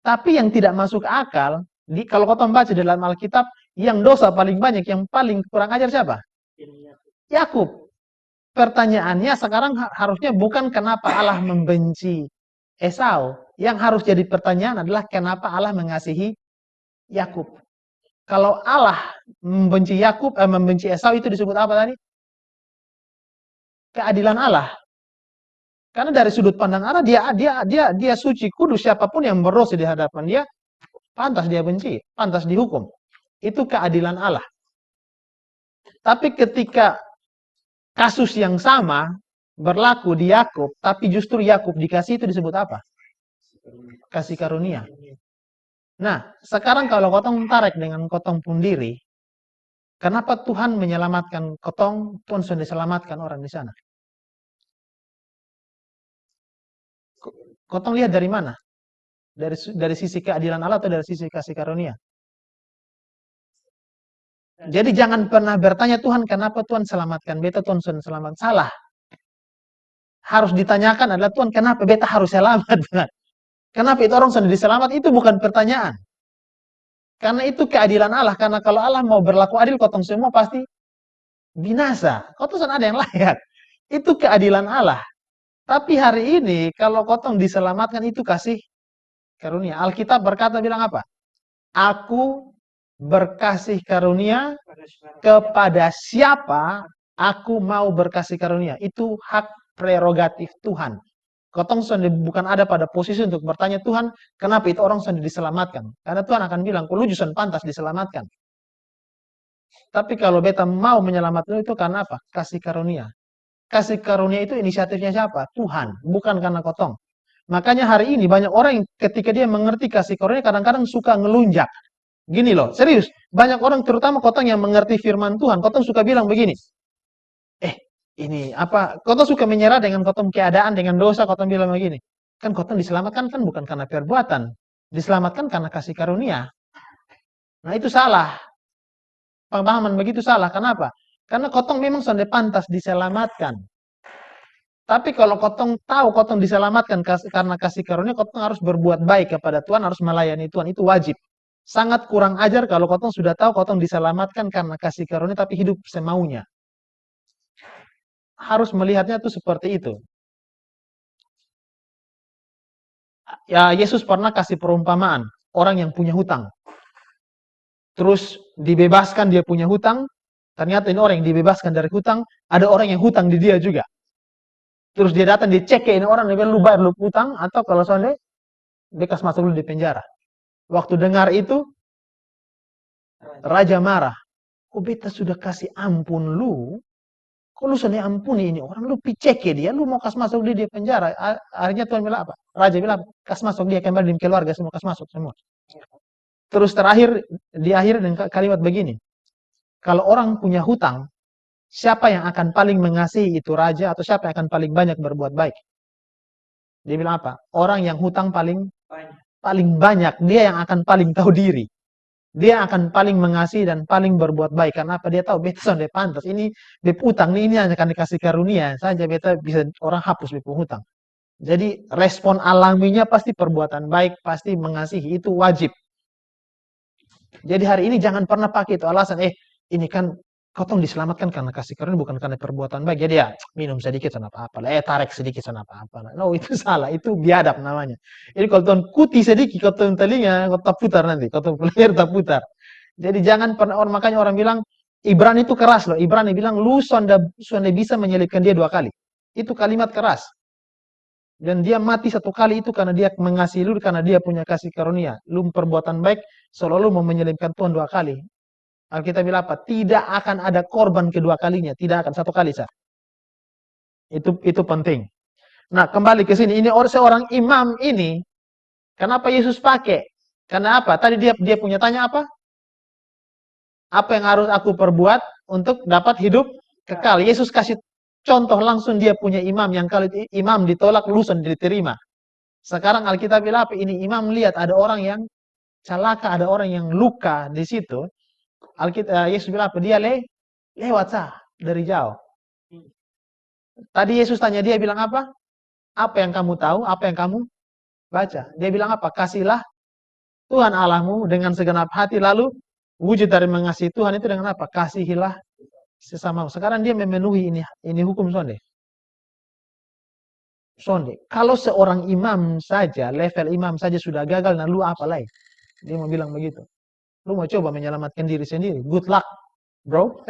Tapi yang tidak masuk akal, kalau kau baca dalam Alkitab, yang dosa paling banyak, yang paling kurang ajar siapa? Yakub. Pertanyaannya sekarang harusnya bukan kenapa Allah membenci Esau. Yang harus jadi pertanyaan adalah kenapa Allah mengasihi Yakub. Kalau Allah membenci membenci Esau, itu disebut apa tadi? Keadilan Allah. Karena dari sudut pandang Allah, dia suci, kudus, siapapun yang berdosa di hadapan dia, pantas dia benci, pantas dihukum. Itu keadilan Allah. Tapi ketika kasus yang sama berlaku di Yakub, tapi justru Yakub dikasih, itu disebut apa? Kasih karunia. Nah, sekarang kalau kotong tarik dengan kotong pun diri, Kenapa Tuhan menyelamatkan kotong, Tuhan sudah diselamatkan orang di sana? Kotong lihat dari mana? Dari sisi keadilan Allah atau dari sisi kasih karunia? Jadi jangan pernah bertanya Tuhan, kenapa Tuhan selamatkan beta, Tuhan sudah selamat. Salah. Harus ditanyakan adalah Tuhan, kenapa beta harus selamat? Kenapa itu orang sudah diselamat? Itu bukan pertanyaan. Karena itu keadilan Allah. Karena kalau Allah mau berlaku adil, kotong semua pasti binasa. Kotong ada yang layak. Itu keadilan Allah. Tapi hari ini, kalau kotong diselamatkan, itu kasih karunia. Alkitab berkata bilang apa? Aku berkasih karunia kepada siapa aku mau berkasih karunia. Itu hak prerogatif Tuhan. Kotong bukan ada pada posisi untuk bertanya Tuhan, kenapa itu orang sudah diselamatkan? Karena Tuhan akan bilang, lu justru pantas diselamatkan. Tapi kalau beta mau menyelamatkan itu karena apa? Kasih karunia. Kasih karunia itu inisiatifnya siapa? Tuhan, bukan karena kotong. Makanya hari ini banyak orang yang ketika dia mengerti kasih karunia kadang-kadang suka ngelunjak. Gini loh, serius. Banyak orang terutama kotong yang mengerti firman Tuhan, kotong suka bilang begini. Ini apa? Kotong suka menyerah dengan kotong keadaan, dengan dosa, kotong bilang begini. Kan kotong diselamatkan kan bukan karena perbuatan. Diselamatkan karena kasih karunia. Nah itu salah. Pemahaman begitu salah. Kenapa? Karena kotong memang sudah pantas diselamatkan. Tapi kalau kotong tahu kotong diselamatkan karena kasih karunia, kotong harus berbuat baik kepada Tuhan, harus melayani Tuhan. Itu wajib. Sangat kurang ajar kalau kotong sudah tahu kotong diselamatkan karena kasih karunia, tapi hidup semaunya. Harus melihatnya tuh seperti itu. Ya, Yesus pernah kasih perumpamaan. Orang yang punya hutang. Terus dibebaskan dia punya hutang. Ternyata ini orang yang dibebaskan dari hutang. Ada orang yang hutang di dia juga. Terus dia datang, dicek ke ini orang, dia bilang, lu bayar lu hutang, atau kalau soalnya, dia kasih masuk lu di penjara. Waktu dengar itu, raja marah. Kok beta sudah kasih ampun lu, kok lu sudah ampuni ini orang, lu cek ke dia, lu mau kasih masuk dia di penjara. Akhirnya Tuhan bilang apa? Raja bilang, kasih masuk dia kembali di keluarga semua, kasih masuk semua. Terus terakhir, di akhir dengan kalimat begini. Kalau orang punya hutang, siapa yang akan paling mengasihi itu raja atau siapa yang akan paling banyak berbuat baik? Dia bilang apa? Orang yang hutang paling banyak, dia yang akan paling tahu diri. Dia akan paling mengasihi dan paling berbuat baik. Karena apa? Dia tahu beta sudah pantas. Ini beta hutang ini hanya akan dikasih karunia saja, beta bisa orang hapus beta hutang. Jadi respon alaminya pasti perbuatan baik, pasti mengasihi, itu wajib. Jadi hari ini jangan pernah pakai itu alasan, ini kan kotong diselamatkan karena kasih karunia bukan karena perbuatan baik. Jadi ya minum sedikit sana apa-apa lah, tarik sedikit sana apa-apa lah. No, itu salah, itu biadab namanya. Jadi kalau tuan kuti sedikit, kau tuan telinga, kau tak putar nanti, kau tuan leher tak putar. Jadi jangan pernah, makanya orang bilang, Ibrani itu keras loh. Ibrani bilang, lu sudah bisa menyelipkan dia 2 kali. Itu kalimat keras. Dan dia mati 1 kali itu karena dia mengasihi lu, karena dia punya kasih karunia. Lu perbuatan baik, selalu mau menyelipkan Tuhan 2 kali. Alkitab bilang apa? Tidak akan ada korban kedua kalinya. Tidak akan, 1 kali saja. Itu penting. Nah, kembali ke sini. Ini seorang imam ini, kenapa Yesus pakai? Karena apa? Tadi dia punya tanya apa? Apa yang harus aku perbuat untuk dapat hidup kekal? Yesus kasih contoh langsung, dia punya imam yang kalau imam ditolak, lusun diterima. Sekarang Alkitab bilang apa? Ini imam lihat ada orang yang celaka, ada orang yang luka di situ. Yesus bilang apa? Dia lewat sah dari jauh. Tadi Yesus tanya dia bilang apa? Apa yang kamu tahu? Apa yang kamu baca? Dia bilang apa? Kasihlah Tuhan Allahmu dengan segenap hati, lalu wujud dari mengasihi Tuhan itu dengan apa? Kasihilah sesama. Sekarang dia memenuhi ini hukum sonde. Kalau seorang imam saja, level imam saja sudah gagal, nah lu apa lagi? Dia mau bilang begitu. Lu mau coba menyelamatkan diri sendiri. Good luck, bro.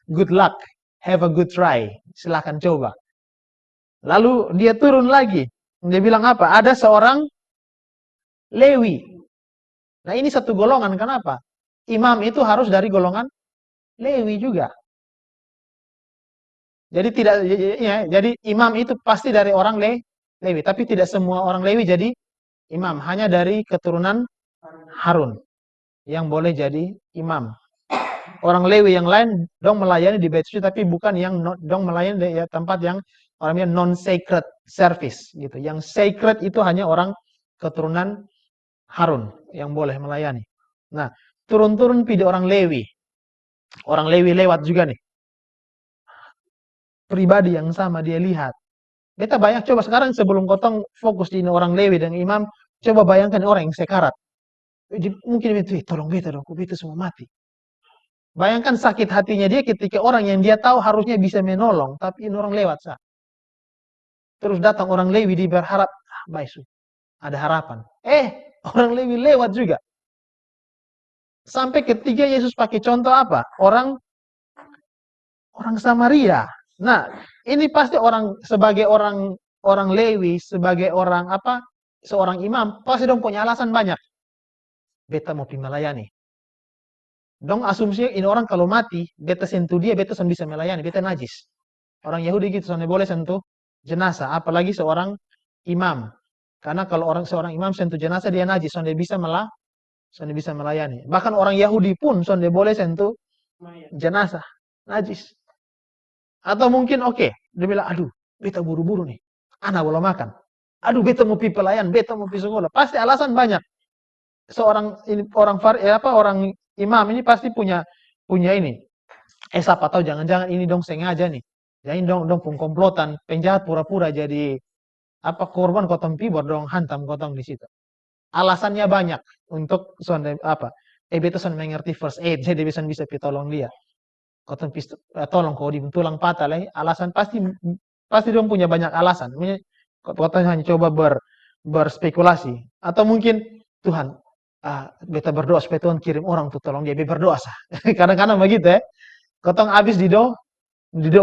Good luck. Have a good try. Silahkan coba. Lalu dia turun lagi. Dia bilang apa? Ada seorang Lewi. Nah ini satu golongan. Kenapa? Imam itu harus dari golongan Lewi juga. Jadi tidak, ya, jadi imam itu pasti dari orang Lewi. Tapi tidak semua orang Lewi jadi imam. Hanya dari keturunan Harun yang boleh jadi imam. orang Lewi yang lain dong melayani di bait suci, tapi bukan yang dong melayani di tempat yang orangnya non sacred service gitu. Yang sacred itu hanya orang keturunan Harun yang boleh melayani. Nah, turun-turun pi di orang Lewi. Orang Lewi lewat juga nih. Pribadi yang sama dia lihat. Beta banyak coba sekarang sebelum kotong fokus di orang Lewi dan imam, coba bayangkan orang yang sekarat. Mungkin itu, tolong beta dong, beta semua mati. Bayangkan sakit hatinya dia ketika orang yang dia tahu harusnya bisa menolong, tapi ini orang lewat sah. Terus datang orang Lewi, dia berharap, baik, ada harapan. Orang Lewi lewat juga. Sampai ketiga Yesus pakai contoh apa? Orang Samaria. Nah, ini pasti sebagai orang Lewi, sebagai orang seorang imam, pasti dong punya alasan banyak. Beta mau pergi melayani. Dong asumsinya ini orang kalau mati, beta sentuh dia, beta bisa melayani, beta najis. Orang Yahudi gitu, soalnya boleh sentuh jenazah, apalagi seorang imam. Karena kalau seorang imam sentuh jenazah, dia najis, soalnya bisa melayani. Bahkan orang Yahudi pun soalnya boleh sentuh jenazah, najis. Atau mungkin dia bilang, aduh, beta buru-buru nih, anak belum makan. Aduh, beta mau pergi pelayan, beta mau pergi sekolah. Pasti alasan banyak. Orang imam ini pasti punya ini. Siapa tahu jangan-jangan ini dong sengaja nih. Jadi dong komplotan, penjahat pura-pura jadi korban kotong pibor dong hantam kotong di situ. Alasannya banyak untuk beta son mengerti first aid, jadi bisa pitolong dia. Kotong tolong kau di tulang patah lah. Alasan pasti dong punya banyak alasan. Kotong hanya coba berspekulasi atau mungkin Tuhan, beta berdoa supaya Tuhan kirim orang untuk tolong dia, berdoa sah. Kadang-kadang begitu ya. Kotong habis di doa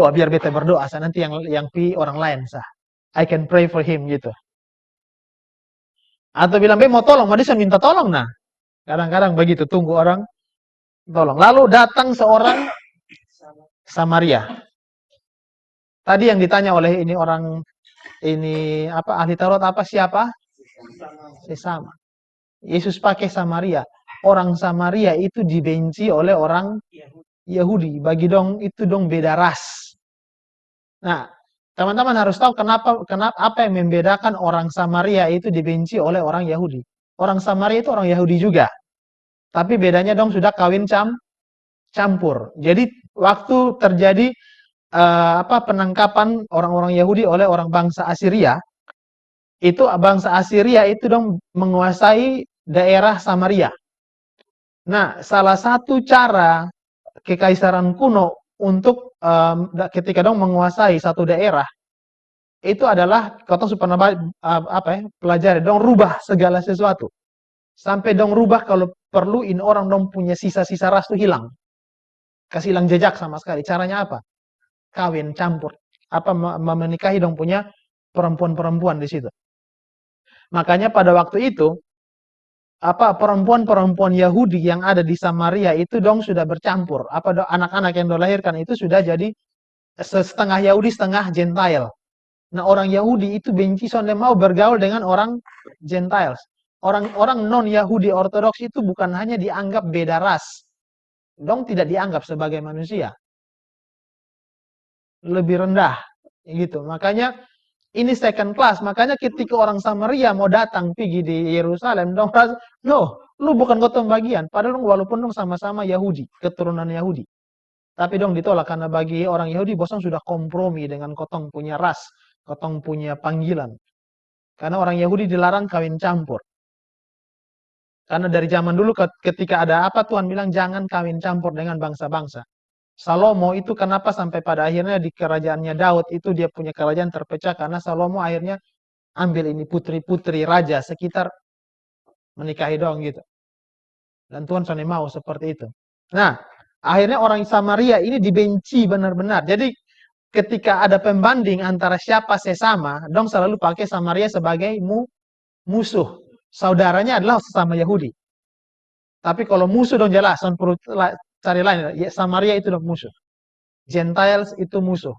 biar beta berdoa sah, nanti yang pi orang lain sah. I can pray for him gitu. Atau bilang, mau tolong, mau dia minta tolong nah. Kadang-kadang begitu, tunggu orang tolong. Lalu datang seorang Samaria. Tadi yang ditanya oleh ini orang ahli Taurat siapa? Sesama. Yesus pakai Samaria. Orang Samaria itu dibenci oleh orang Yahudi. Bagi dong itu dong beda ras. Nah, teman-teman harus tahu kenapa apa yang membedakan orang Samaria itu dibenci oleh orang Yahudi. Orang Samaria itu orang Yahudi juga. Tapi bedanya dong sudah kawin campur. Jadi waktu terjadi penangkapan orang-orang Yahudi oleh orang bangsa Assyria, itu bangsa Assyria itu dong menguasai daerah Samaria. Nah, salah satu cara kekaisaran kuno untuk ketika dong menguasai satu daerah itu adalah kota supaya pelajari dong rubah segala sesuatu. Sampai dong rubah kalau perlu ini orang dong punya sisa-sisa ras itu hilang. Kasih hilang jejak sama sekali. Caranya apa? Kawin campur. Menikahi dong punya perempuan-perempuan di situ. Makanya pada waktu itu perempuan-perempuan Yahudi yang ada di Samaria itu dong sudah bercampur. Anak-anak yang dilahirkan itu sudah jadi setengah Yahudi, setengah Gentile. Nah, orang Yahudi itu benci soalnya mau bergaul dengan orang Gentiles. Orang non-Yahudi Ortodoks itu bukan hanya dianggap beda ras. Dong tidak dianggap sebagai manusia. Lebih rendah. Gitu. Makanya ini second class. Makanya ketika orang Samaria mau datang pergi di Yerusalem, dong rasa, no, lu bukan gotong bagian. Padahal walaupun dong sama-sama Yahudi, keturunan Yahudi. Tapi dong ditolak karena bagi orang Yahudi bosan sudah kompromi dengan kotong punya ras, kotong punya panggilan. Karena orang Yahudi dilarang kawin campur. Karena dari zaman dulu ketika ada Tuhan bilang jangan kawin campur dengan bangsa-bangsa. Salomo itu kenapa sampai pada akhirnya di kerajaannya Daud itu dia punya kerajaan terpecah karena Salomo akhirnya ambil ini putri-putri raja sekitar menikahi dong gitu. Dan Tuhan soalnya mau seperti itu. Nah, akhirnya orang Samaria ini dibenci benar-benar. Jadi ketika ada pembanding antara siapa sesama, dong selalu pakai Samaria sebagai musuh. Saudaranya adalah sesama Yahudi. Tapi kalau musuh dong jelas, perlu cari lain. Samaria itu dong musuh. Gentiles itu musuh.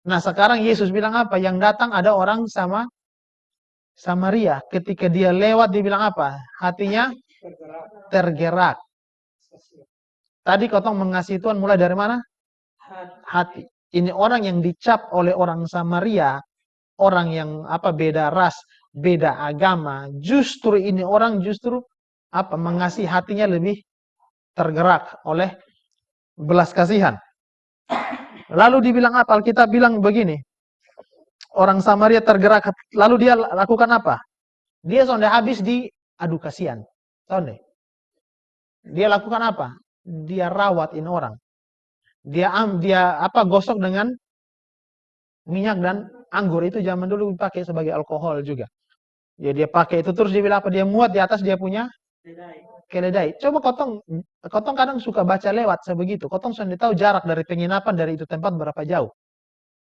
Nah, sekarang Yesus bilang apa? Yang datang ada orang sama Samaria. Ketika dia lewat, dia bilang apa? Hatinya tergerak. Tadi kotong mengasihi Tuhan mulai dari mana? Hati. Ini orang yang dicap oleh orang Samaria, orang yang beda ras, beda agama, justru ini orang justru mengasihi, hatinya lebih tergerak oleh belas kasihan. Lalu dibilang apa? Alkitab bilang begini, orang Samaria tergerak, lalu dia lakukan apa? Dia sonde habis di adu kasihan. Sonde. Dia lakukan apa? Dia rawat ini orang. Dia gosok dengan minyak dan anggur. Itu zaman dulu dipakai sebagai alkohol juga. Ya dia pakai itu terus dia bilang apa? Dia muat di atas dia punya keledai. Coba kotong kadang suka baca lewat sebegitu. Kotong sudah tahu jarak dari penginapan dari itu tempat berapa jauh.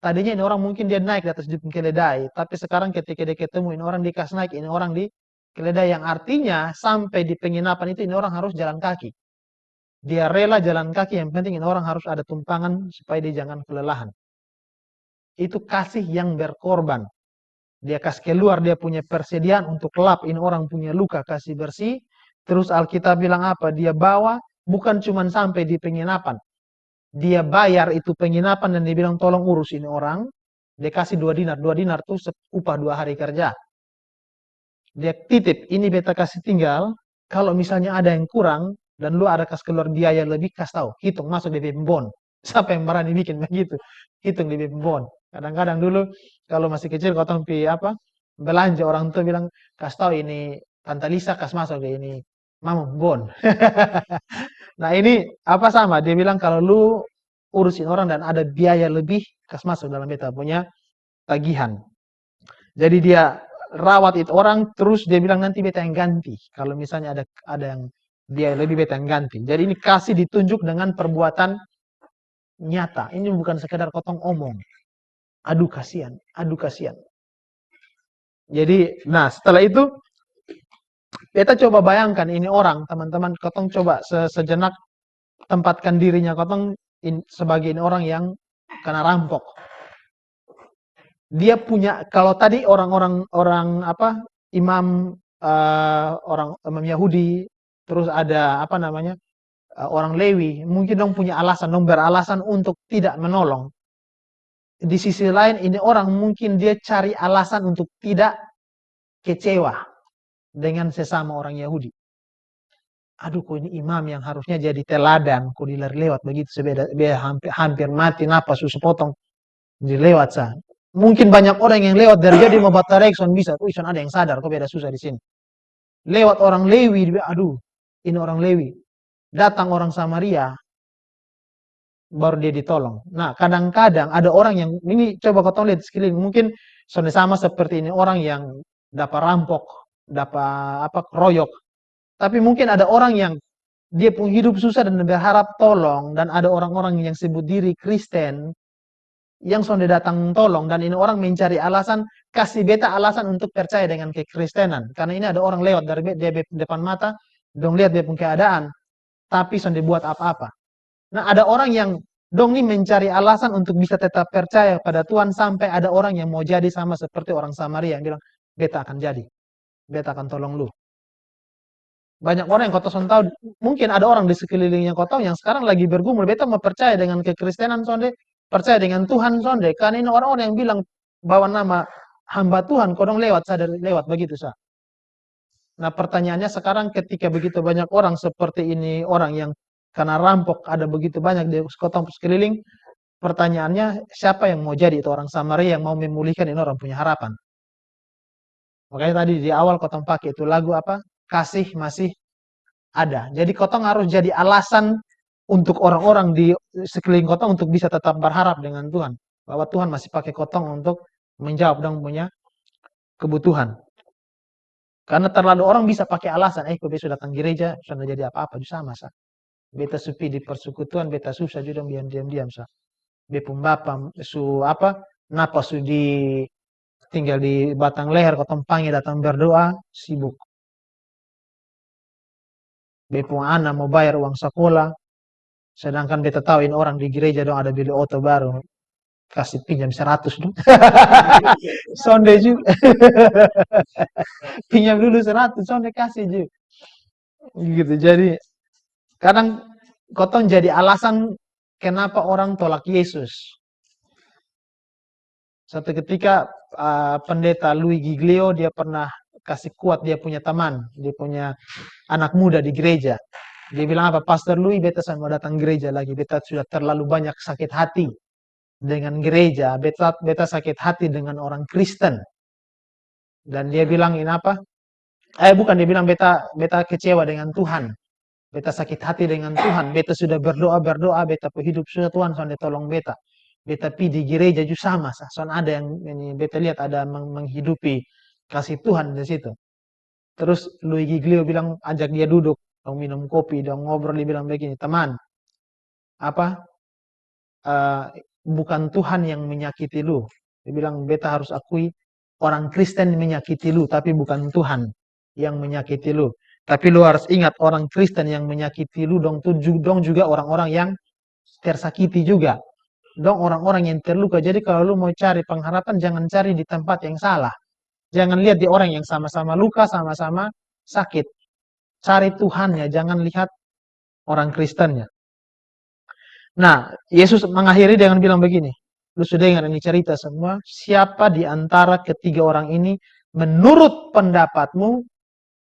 Tadinya ini orang mungkin dia naik di atas keledai, tapi sekarang ketika dia ketemu ini orang dikasih naik, ini orang di keledai, yang artinya sampai di penginapan itu ini orang harus jalan kaki. Dia rela jalan kaki, yang penting ini orang harus ada tumpangan supaya dia jangan kelelahan. Itu kasih yang berkorban. Dia kasih keluar, dia punya persediaan untuk lap ini orang punya luka, kasih bersih. Terus Alkitab bilang apa? Dia bawa bukan cuma sampai di penginapan. Dia bayar itu penginapan dan dia bilang tolong urus ini orang. Dia kasih 2 dinar. 2 dinar tuh upah 2 hari kerja. Dia titip, ini beta kasih tinggal. Kalau misalnya ada yang kurang dan lu ada kasih keluar biaya lebih, kasih tahu. Hitung masuk di BEM-BON. Siapa yang berani bikin begitu? Hitung di BEM-BON. Kadang-kadang dulu kalau masih kecil kotong belanja, orang tua bilang kasih tahu ini Tante Lisa kasih masuk di ini Mama BON. Nah ini sama, dia bilang kalau lu urusin orang dan ada biaya lebih, kas masuk dalam beta punya tagihan. Jadi dia rawat itu orang, terus dia bilang nanti beta yang ganti. Kalau misalnya ada yang biaya lebih, beta yang ganti. Jadi ini kasih ditunjuk dengan perbuatan nyata. Ini bukan sekedar kotong omong. Aduh kasihan, aduh kasihan. Jadi, nah setelah itu beta coba bayangkan ini orang, teman-teman, kotong coba sejenak tempatkan dirinya kotong sebagai orang yang kena rampok. Dia punya, kalau tadi orang imam imam Yahudi, terus ada orang Lewi, mungkin dong punya alasan, dong beralasan untuk tidak menolong. Di sisi lain ini orang mungkin dia cari alasan untuk tidak kecewa dengan sesama orang Yahudi. Aduh, kok ini imam yang harusnya jadi teladan, kok lewat begitu, hampir mati, napas susah potong, dilewat sah. Mungkin banyak orang yang lewat dari jadi mau batalkan bisa, ada yang sadar, kok beda susah di sini. Lewat orang Lewi, aduh, ini orang Lewi. Datang orang Samaria, baru dia ditolong. Nah, kadang-kadang ada orang yang, ini coba kau lihat sekeliling, mungkin sama seperti ini orang yang dapat rampok, dapat keroyok. Tapi mungkin ada orang yang dia pun hidup susah dan berharap tolong, dan ada orang-orang yang sebut diri Kristen yang sudah datang tolong, dan ini orang mencari alasan, kasih beta alasan untuk percaya dengan kekristenan. Karena ini ada orang lewat dari depan mata, dong lihat dia pun keadaan, tapi sudah buat apa-apa. Nah, ada orang yang dong ini mencari alasan untuk bisa tetap percaya pada Tuhan, sampai ada orang yang mau jadi sama seperti orang Samaria yang bilang, beta akan jadi, beta akan tolong lu. Banyak orang yang kotong tahu, mungkin ada orang di sekelilingnya kotong yang sekarang lagi bergumul, beta mau percaya dengan kekristenan sonde, percaya dengan Tuhan sonde, karena ini orang-orang yang bilang bawa nama hamba Tuhan, kodong lewat sadar lewat begitu sah. Nah pertanyaannya sekarang, ketika begitu banyak orang seperti ini, orang yang karena rampok ada begitu banyak di kotong sekeliling, pertanyaannya siapa yang mau jadi itu orang Samaria yang mau memulihkan ini orang punya harapan. Makanya tadi di awal kotong pakai itu lagu kasih masih ada. Jadi kotong harus jadi alasan untuk orang-orang di sekeliling kotong untuk bisa tetap berharap dengan Tuhan. Bahwa Tuhan masih pakai kotong untuk menjawab dong punya kebutuhan. Karena terlalu orang bisa pakai alasan, kok besok datang gereja, sudah jadi apa-apa, itu sama sah. Beta sepi di persekutuan, beta susah juga diam-diam sah. Bepum bapa napa su di tinggal di batang leher, kotong panggil datang berdoa, sibuk. Bepung anak mau bayar uang sekolah, sedangkan beta tahu ini orang di gereja dong ada beli oto baru, kasih pinjam 100 dong. Sonde juga. Pinjam dulu 100, sonde kasih juga. Gitu. Jadi kadang kotong jadi alasan kenapa orang tolak Yesus. Satu ketika pendeta Louis Giglio dia pernah kasih kuat dia punya teman, dia punya anak muda di gereja. Dia bilang apa? Pastor Louis, beta mau datang gereja lagi. Beta sudah terlalu banyak sakit hati dengan gereja. Beta sakit hati dengan orang Kristen. Dan dia bilang ini apa? Bukan, dia bilang beta kecewa dengan Tuhan. Beta sakit hati dengan Tuhan. Beta sudah berdoa, beta hidup sudah Tuhan, soalnya tolong beta. Beta pi di gereja juga sama, soalnya ada yang ini, beta lihat ada menghidupi kasih Tuhan di situ. Terus Louis Giglio bilang, ajak dia duduk, dong minum kopi, dong ngobrol, dia bilang begini, teman, apa? Bukan Tuhan yang menyakiti lu. Dia bilang, beta harus akui orang Kristen menyakiti lu, tapi bukan Tuhan yang menyakiti lu. Tapi lu harus ingat, orang Kristen yang menyakiti lu, dong juga orang-orang yang tersakiti juga. Dong orang-orang yang terluka. Jadi kalau lu mau cari pengharapan, jangan cari di tempat yang salah. Jangan lihat di orang yang sama-sama luka, sama-sama sakit. Cari Tuhannya, jangan lihat orang Kristennya. Nah, Yesus mengakhiri dengan bilang begini, lu sudah dengar ini cerita semua, siapa di antara ketiga orang ini menurut pendapatmu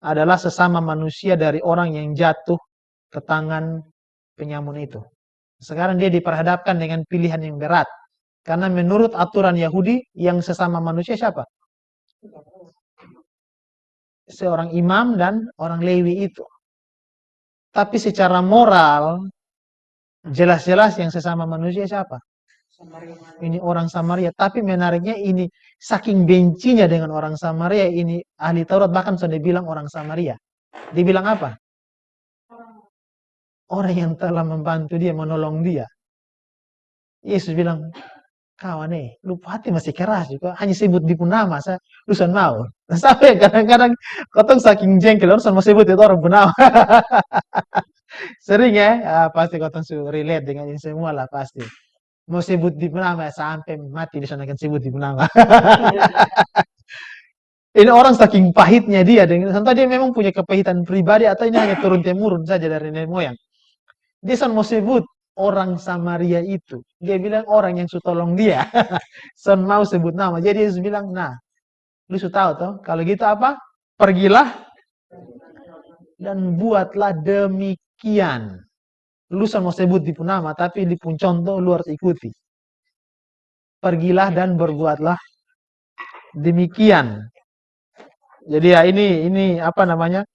adalah sesama manusia dari orang yang jatuh ke tangan penyamun itu. Sekarang dia diperhadapkan dengan pilihan yang berat. Karena menurut aturan Yahudi, yang sesama manusia siapa? Seorang imam dan orang Lewi itu. Tapi secara moral, jelas-jelas yang sesama manusia siapa? Ini orang Samaria. Tapi menariknya ini, saking bencinya dengan orang Samaria, ini ahli Taurat bahkan sudah bilang orang Samaria. Dibilang apa? Orang yang telah membantu dia, menolong dia. Yesus bilang, kawan lupa hati masih keras juga. Hanya sebut di nama, saya lusan mau. Sampai kadang-kadang kotong saking jengkel, orang mau sebut itu orang bernama. Sering ya, pasti kotong sudah relate dengan ini semua lah pasti. Mau sebut di nama sampai mati bisa akan sebut di nama. Ini orang saking pahitnya dia, entah dia memang punya kepahitan pribadi atau ini hanya turun temurun saja dari nenek moyang. Dia mau sebut orang Samaria itu. Dia bilang orang yang sudah tolong dia. Son mau sebut nama. Jadi Yesus bilang, nah, lu sudah tahu toh, kalau gitu apa? Pergilah dan buatlah demikian. Lu mau sebut di nama, tapi di pun contoh lu harus ikuti. Pergilah dan berbuatlah demikian. Jadi ya ini apa namanya?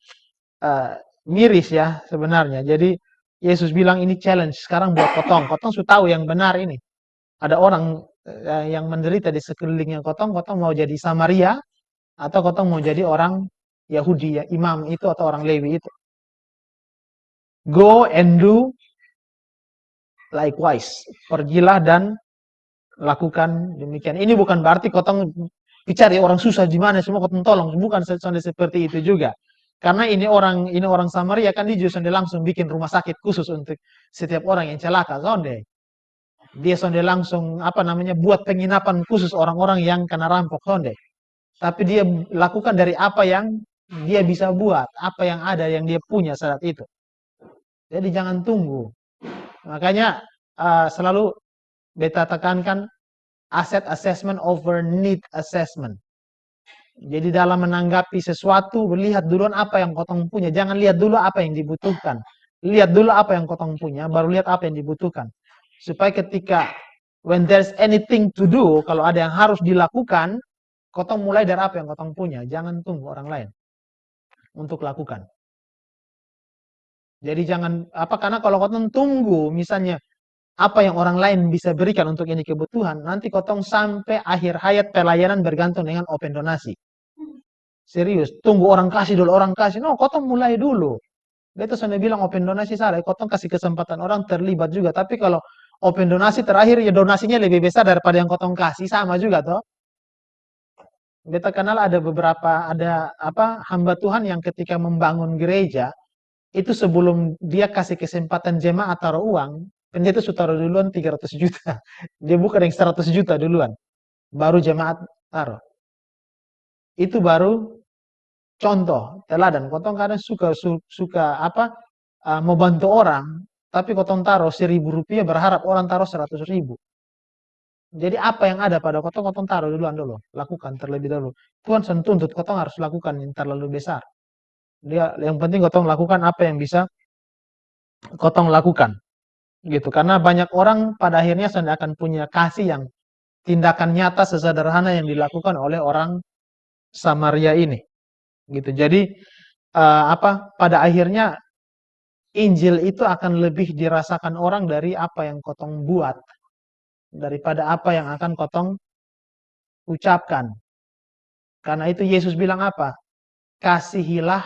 Miris ya sebenarnya. Jadi Yesus bilang ini challenge sekarang buat kotong. Kotong sudah tahu yang benar ini. Ada orang yang menderita di sekelilingnya kotong mau jadi Samaria atau kotong mau jadi orang Yahudi ya, imam itu atau orang Lewi itu. Go and do likewise. Pergilah dan lakukan demikian. Ini bukan berarti kotong cari orang susah di mana semua kotong tolong, bukan seperti itu juga. Karena ini orang Samaria kan dia justru langsung bikin rumah sakit khusus untuk setiap orang yang celaka, sonde. Dia sonde langsung apa namanya buat penginapan khusus orang-orang yang kena rampok, sonde. Tapi dia lakukan dari apa yang dia bisa buat, apa yang ada yang dia punya saat itu. Jadi jangan tunggu. Makanya selalu beta tekankan asset assessment over need assessment. Jadi dalam menanggapi sesuatu, lihat duluan apa yang kotong punya. Jangan lihat dulu apa yang dibutuhkan. Lihat dulu apa yang kotong punya, baru lihat apa yang dibutuhkan. Supaya ketika when there's anything to do, kalau ada yang harus dilakukan, kotong mulai dari apa yang kotong punya. Jangan tunggu orang lain untuk lakukan. Jadi jangan apa karena kalau kotong tunggu misalnya apa yang orang lain bisa berikan untuk ini kebutuhan, nanti kotong sampai akhir hayat pelayanan bergantung dengan open donasi. Serius, tunggu orang kasih dulu, orang kasih. No, kotong mulai dulu. Beta sudah bilang open donasi salah, kotong kasih kesempatan orang terlibat juga. Tapi kalau open donasi terakhir ya donasinya lebih besar daripada yang kotong kasih, sama juga toh. Beta kenal ada beberapa hamba Tuhan yang ketika membangun gereja itu sebelum dia kasih kesempatan jemaat taruh uang, pendeta sudah taruh duluan 300 juta. Dia bukan yang 100 juta duluan. Baru jemaat taruh. Itu baru contoh, teladan. Kotong kadang suka mau bantu orang, tapi kotong taruh Rp1.000 berharap orang taruh 100.000. Jadi apa yang ada pada kotong, kotong taruh duluan dulu, lakukan terlebih dahulu. Tuhan tuntut kotong harus lakukan yang terlalu besar. Dia yang penting kotong lakukan apa yang bisa kotong lakukan, gitu. Karena banyak orang pada akhirnya sudah akan punya kasih yang tindakan nyata sesederhana yang dilakukan oleh orang Samaria ini, gitu. Jadi pada akhirnya Injil itu akan lebih dirasakan orang dari apa yang kotong buat, daripada apa yang akan kotong ucapkan. Karena itu Yesus bilang apa? Kasihilah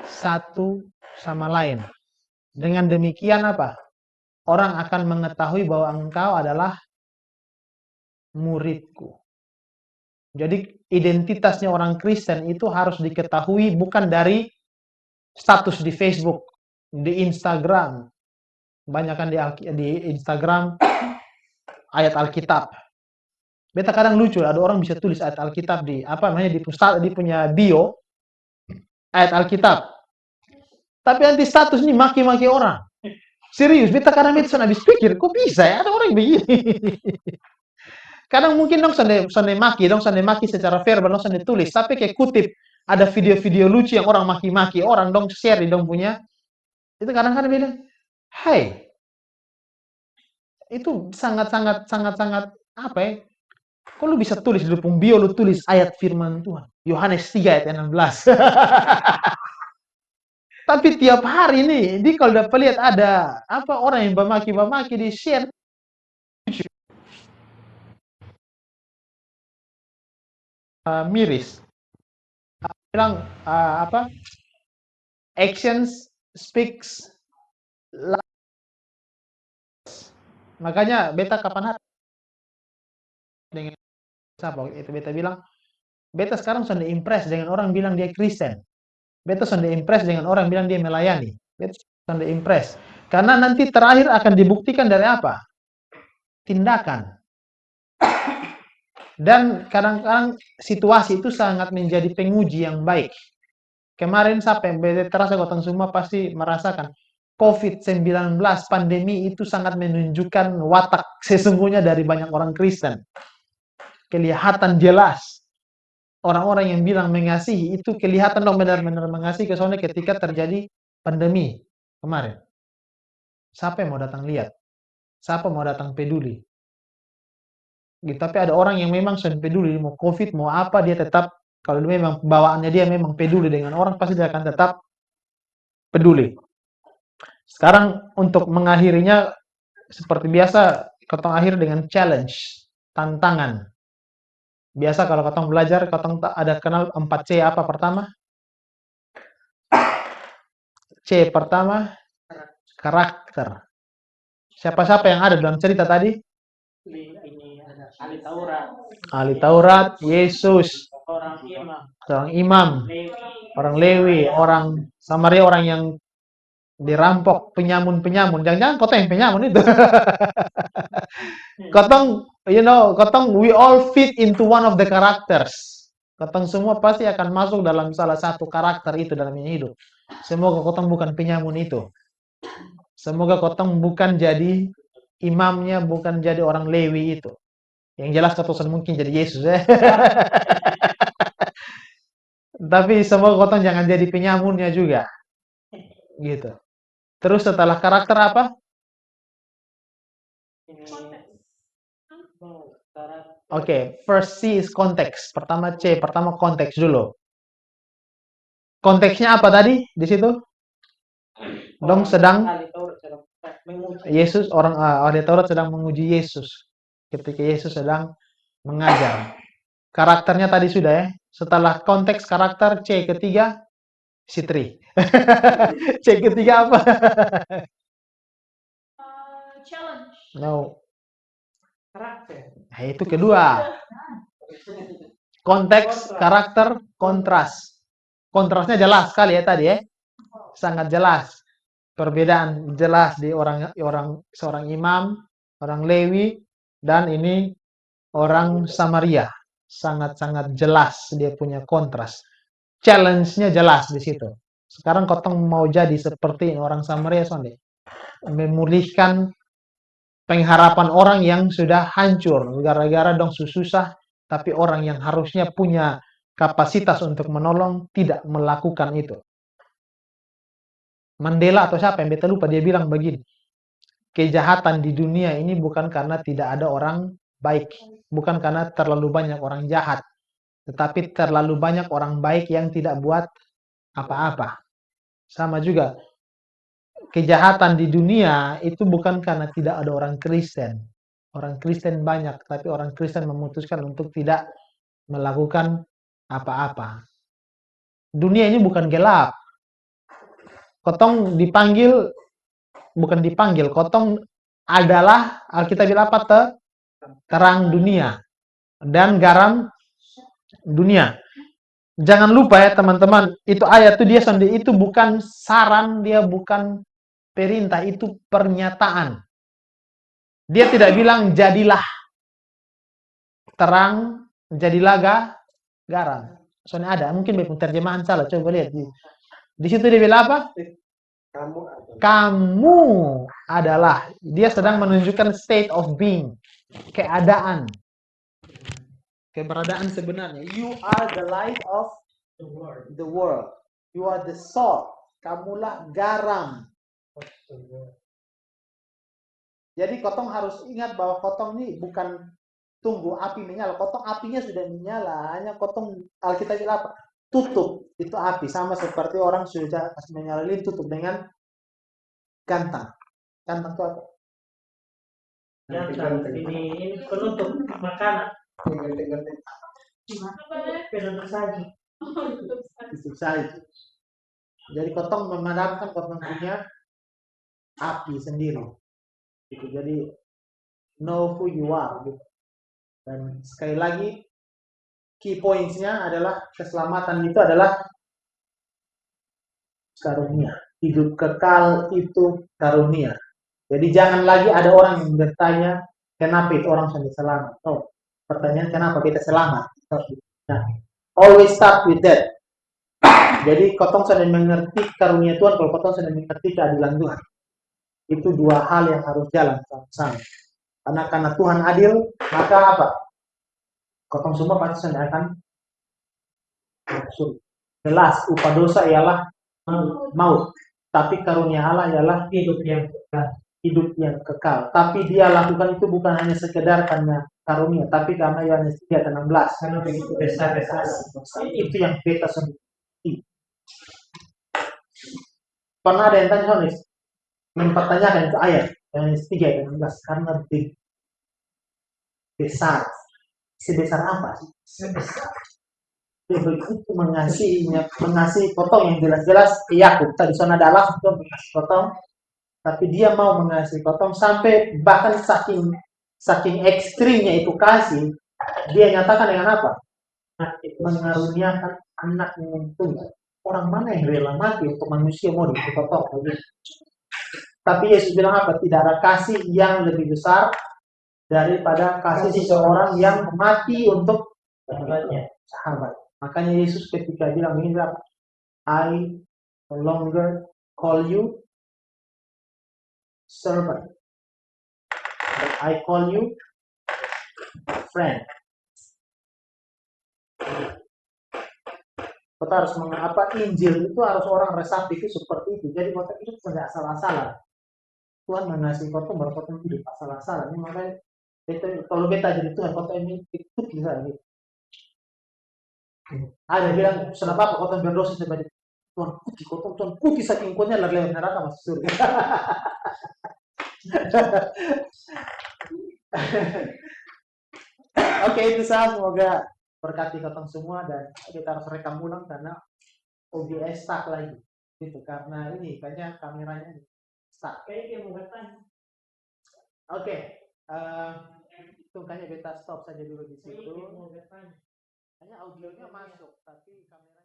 satu sama lain. Dengan demikian apa? Orang akan mengetahui bahwa engkau adalah muridku. Jadi identitasnya orang Kristen itu harus diketahui bukan dari status di Facebook, di Instagram. Banyakan di Instagram ayat Alkitab. Beta kadang lucu, ada orang bisa tulis ayat Alkitab di di punya bio ayat Alkitab. Tapi nanti status ini maki-maki orang. Serius, beta kadang beta habis pikir, kok bisa ya ada orang begini? Kadang mungkin dong sande maki secara verbal, dong sande tulis, tapi kayak kutip ada video-video lucu yang orang maki-maki orang dong share di dong punya. Itu kadang-kadang bilang, "Hai, itu sangat apa ya? Kok lu bisa tulis di depan bio, lu tulis ayat firman Tuhan. Yohanes 3 ayat 16. Tapi tiap hari nih, di kalau dapat lihat ada orang yang memaki-maki di share miris. Bilang actions speaks loud. Makanya beta kapan hari dengan siapa itu beta bilang, beta sekarang sudah impress dengan orang bilang dia Kristen. Beta sudah impress dengan orang bilang dia melayani. Beta sudah impress. Karena nanti terakhir akan dibuktikan dari apa? Tindakan. Dan kadang-kadang situasi itu sangat menjadi penguji yang baik. Kemarin sampai beta terasa kotong semua pasti merasakan COVID-19 pandemi itu sangat menunjukkan watak sesungguhnya dari banyak orang Kristen. Kelihatan jelas. Orang-orang yang bilang mengasihi itu kelihatan dong benar-benar mengasihi kesoalnya ketika terjadi pandemi kemarin. Siapa yang mau datang lihat? Siapa mau datang peduli? Gitu. Tapi ada orang yang memang sudah peduli, mau COVID, mau apa, dia tetap, kalau memang bawaannya dia memang peduli dengan orang, pasti dia akan tetap peduli. Sekarang untuk mengakhirinya, seperti biasa, kotong akhir dengan challenge, tantangan. Biasa kalau kotong belajar, kotong ada kenal 4C apa pertama? C pertama, karakter. Siapa-siapa yang ada dalam cerita tadi? Ahli Taurat, Yesus, seorang imam, orang Lewi, orang Samaria, orang yang dirampok, penyamun. Jangan-jangan kotong yang penyamun itu. Kotong, we all fit into one of the characters. Kotong semua pasti akan masuk dalam salah satu karakter itu dalam hidup. Semoga kotong bukan penyamun itu. Semoga kotong bukan jadi imamnya, bukan jadi orang Lewi itu. Yang jelas kotong mungkin jadi Yesus ya. Tapi semoga kotong jangan jadi penyamunnya juga. Gitu. Terus setelah karakter apa? Oke, first C is konteks. Pertama C, pertama konteks dulu. Konteksnya apa tadi di situ? Dong sedang Yesus, orang ahli Taurat sedang menguji Yesus. Ketika Yesus sedang mengajar. Karakternya tadi sudah ya. Setelah konteks karakter C ketiga, Sitri. C ketiga apa? Challenge. No. Karakter. Nah, itu kedua. Konteks, karakter, kontras. Kontrasnya jelas sekali ya tadi ya. Sangat jelas. Perbedaan jelas di seorang imam, orang Lewi, dan ini orang Samaria. Sangat-sangat jelas dia punya kontras. Challenge-nya jelas di situ. Sekarang kotong mau jadi seperti orang Samaria sonde. memulihkan pengharapan orang yang sudah hancur gara-gara dong susah, tapi orang yang harusnya punya kapasitas untuk menolong tidak melakukan itu. Mandela atau siapa yang beta lupa, dia bilang begini, kejahatan di dunia ini bukan karena tidak ada orang baik, bukan karena terlalu banyak orang jahat, tetapi terlalu banyak orang baik yang tidak buat apa-apa. Sama juga, kejahatan di dunia itu bukan karena tidak ada orang Kristen. Orang Kristen banyak, tapi orang Kristen memutuskan untuk tidak melakukan apa-apa. Dunia ini bukan gelap. Kotong dipanggil, bukan dipanggil, kotong adalah, Alkitab bilang apa? Terang dunia dan garam dunia. Jangan lupa ya teman-teman, itu ayat itu dia sendiri, itu bukan saran, dia bukan perintah, itu pernyataan. Dia tidak bilang jadilah terang, jadilah garam. Soalnya ada, mungkin terjemahan salah, coba lihat. Di situ dia bilang apa? Kamu adalah. Dia sedang menunjukkan state of being, keadaan, keberadaan sebenarnya. You are the light of the world. You are the salt. Kamulah garam. Jadi kotong harus ingat bahwa kotong ini bukan tunggu api menyala. Kotong apinya sudah menyala. Hanya kotong, Alkitab bilang apa? Tutup itu api. Sama seperti orang sudah menyala lilin, tutup dengan gantang. Gantang itu apa? Ini penutup makanan. Penutup saji. Tutup saja. Jadi kotong memadamkan, kotong punya api sendiri. Gitu. Jadi know who you are. Gitu. Dan sekali lagi key points-nya adalah keselamatan itu adalah karunia. Hidup kekal itu karunia. Jadi jangan lagi ada orang yang bertanya kenapa itu orang sudah selamat. Oh, pertanyaan kenapa kita selamat? Nah, always start with that. Jadi kotong sudah mengerti karunia Tuhan, kalau kotong sudah mengerti keadilan Tuhan. Itu dua hal yang harus jalan sama-sama. Karena Tuhan adil, maka apa? Kotong semua pasti sudah akan masuk. Jelas, upah dosa ialah maut. Tapi karunia Allah ialah hidup yang kekal. Tapi dia lakukan itu bukan hanya sekedar karena karunia, tapi karena Yohanes 3:16. Karena begitu besar Itu yang beta sebut. Pernah ada yang tanya Yohanes, mempertanyakan itu ayat Yohanes 3:16 karena besar. Sebesar apa sih? sebesar. Dia begitu mengasihi potong yang jelas-jelas Yakub. Tadi sana adalah untuk mengasihi potong, tapi dia mau mengasihi potong sampai bahkan saking ekstrimnya itu kasih, dia nyatakan dengan apa? Mengaruniakan anak yang tunggal. Orang mana yang rela mati untuk manusia mau dipotong? Tapi Yesus bilang apa? Tidak ada kasih yang lebih besar daripada kasih seseorang yang mati untuk sahabat. Makanya Yesus ketika bilang begini, I no longer call you servant, but I call you friend. Kita harus mengapa Injil itu harus orang resapi itu seperti itu. Jadi kita itu tidak salah-salah. Tuhan mengasihi kota berkota hidup salah-salah. Ini makanya kalau beta jadi Tuhan kota ini ikut bisa gitu. Ada bilang kenapa kota berdosa sebagai Tuhan kuti kota Tuhan kuti saking kuatnya lewat neraka masuk surga. Oke, itu saja, semoga berkati kotong semua dan kita harus rekam ulang karena OBS stuck lagi gitu karena ini kayaknya kameranya stuck. Kayak dia mau bertanya. Oke, itu kayaknya beta stop saja dulu di situ. Mau bertanya. Hanya audionya masuk tapi kamera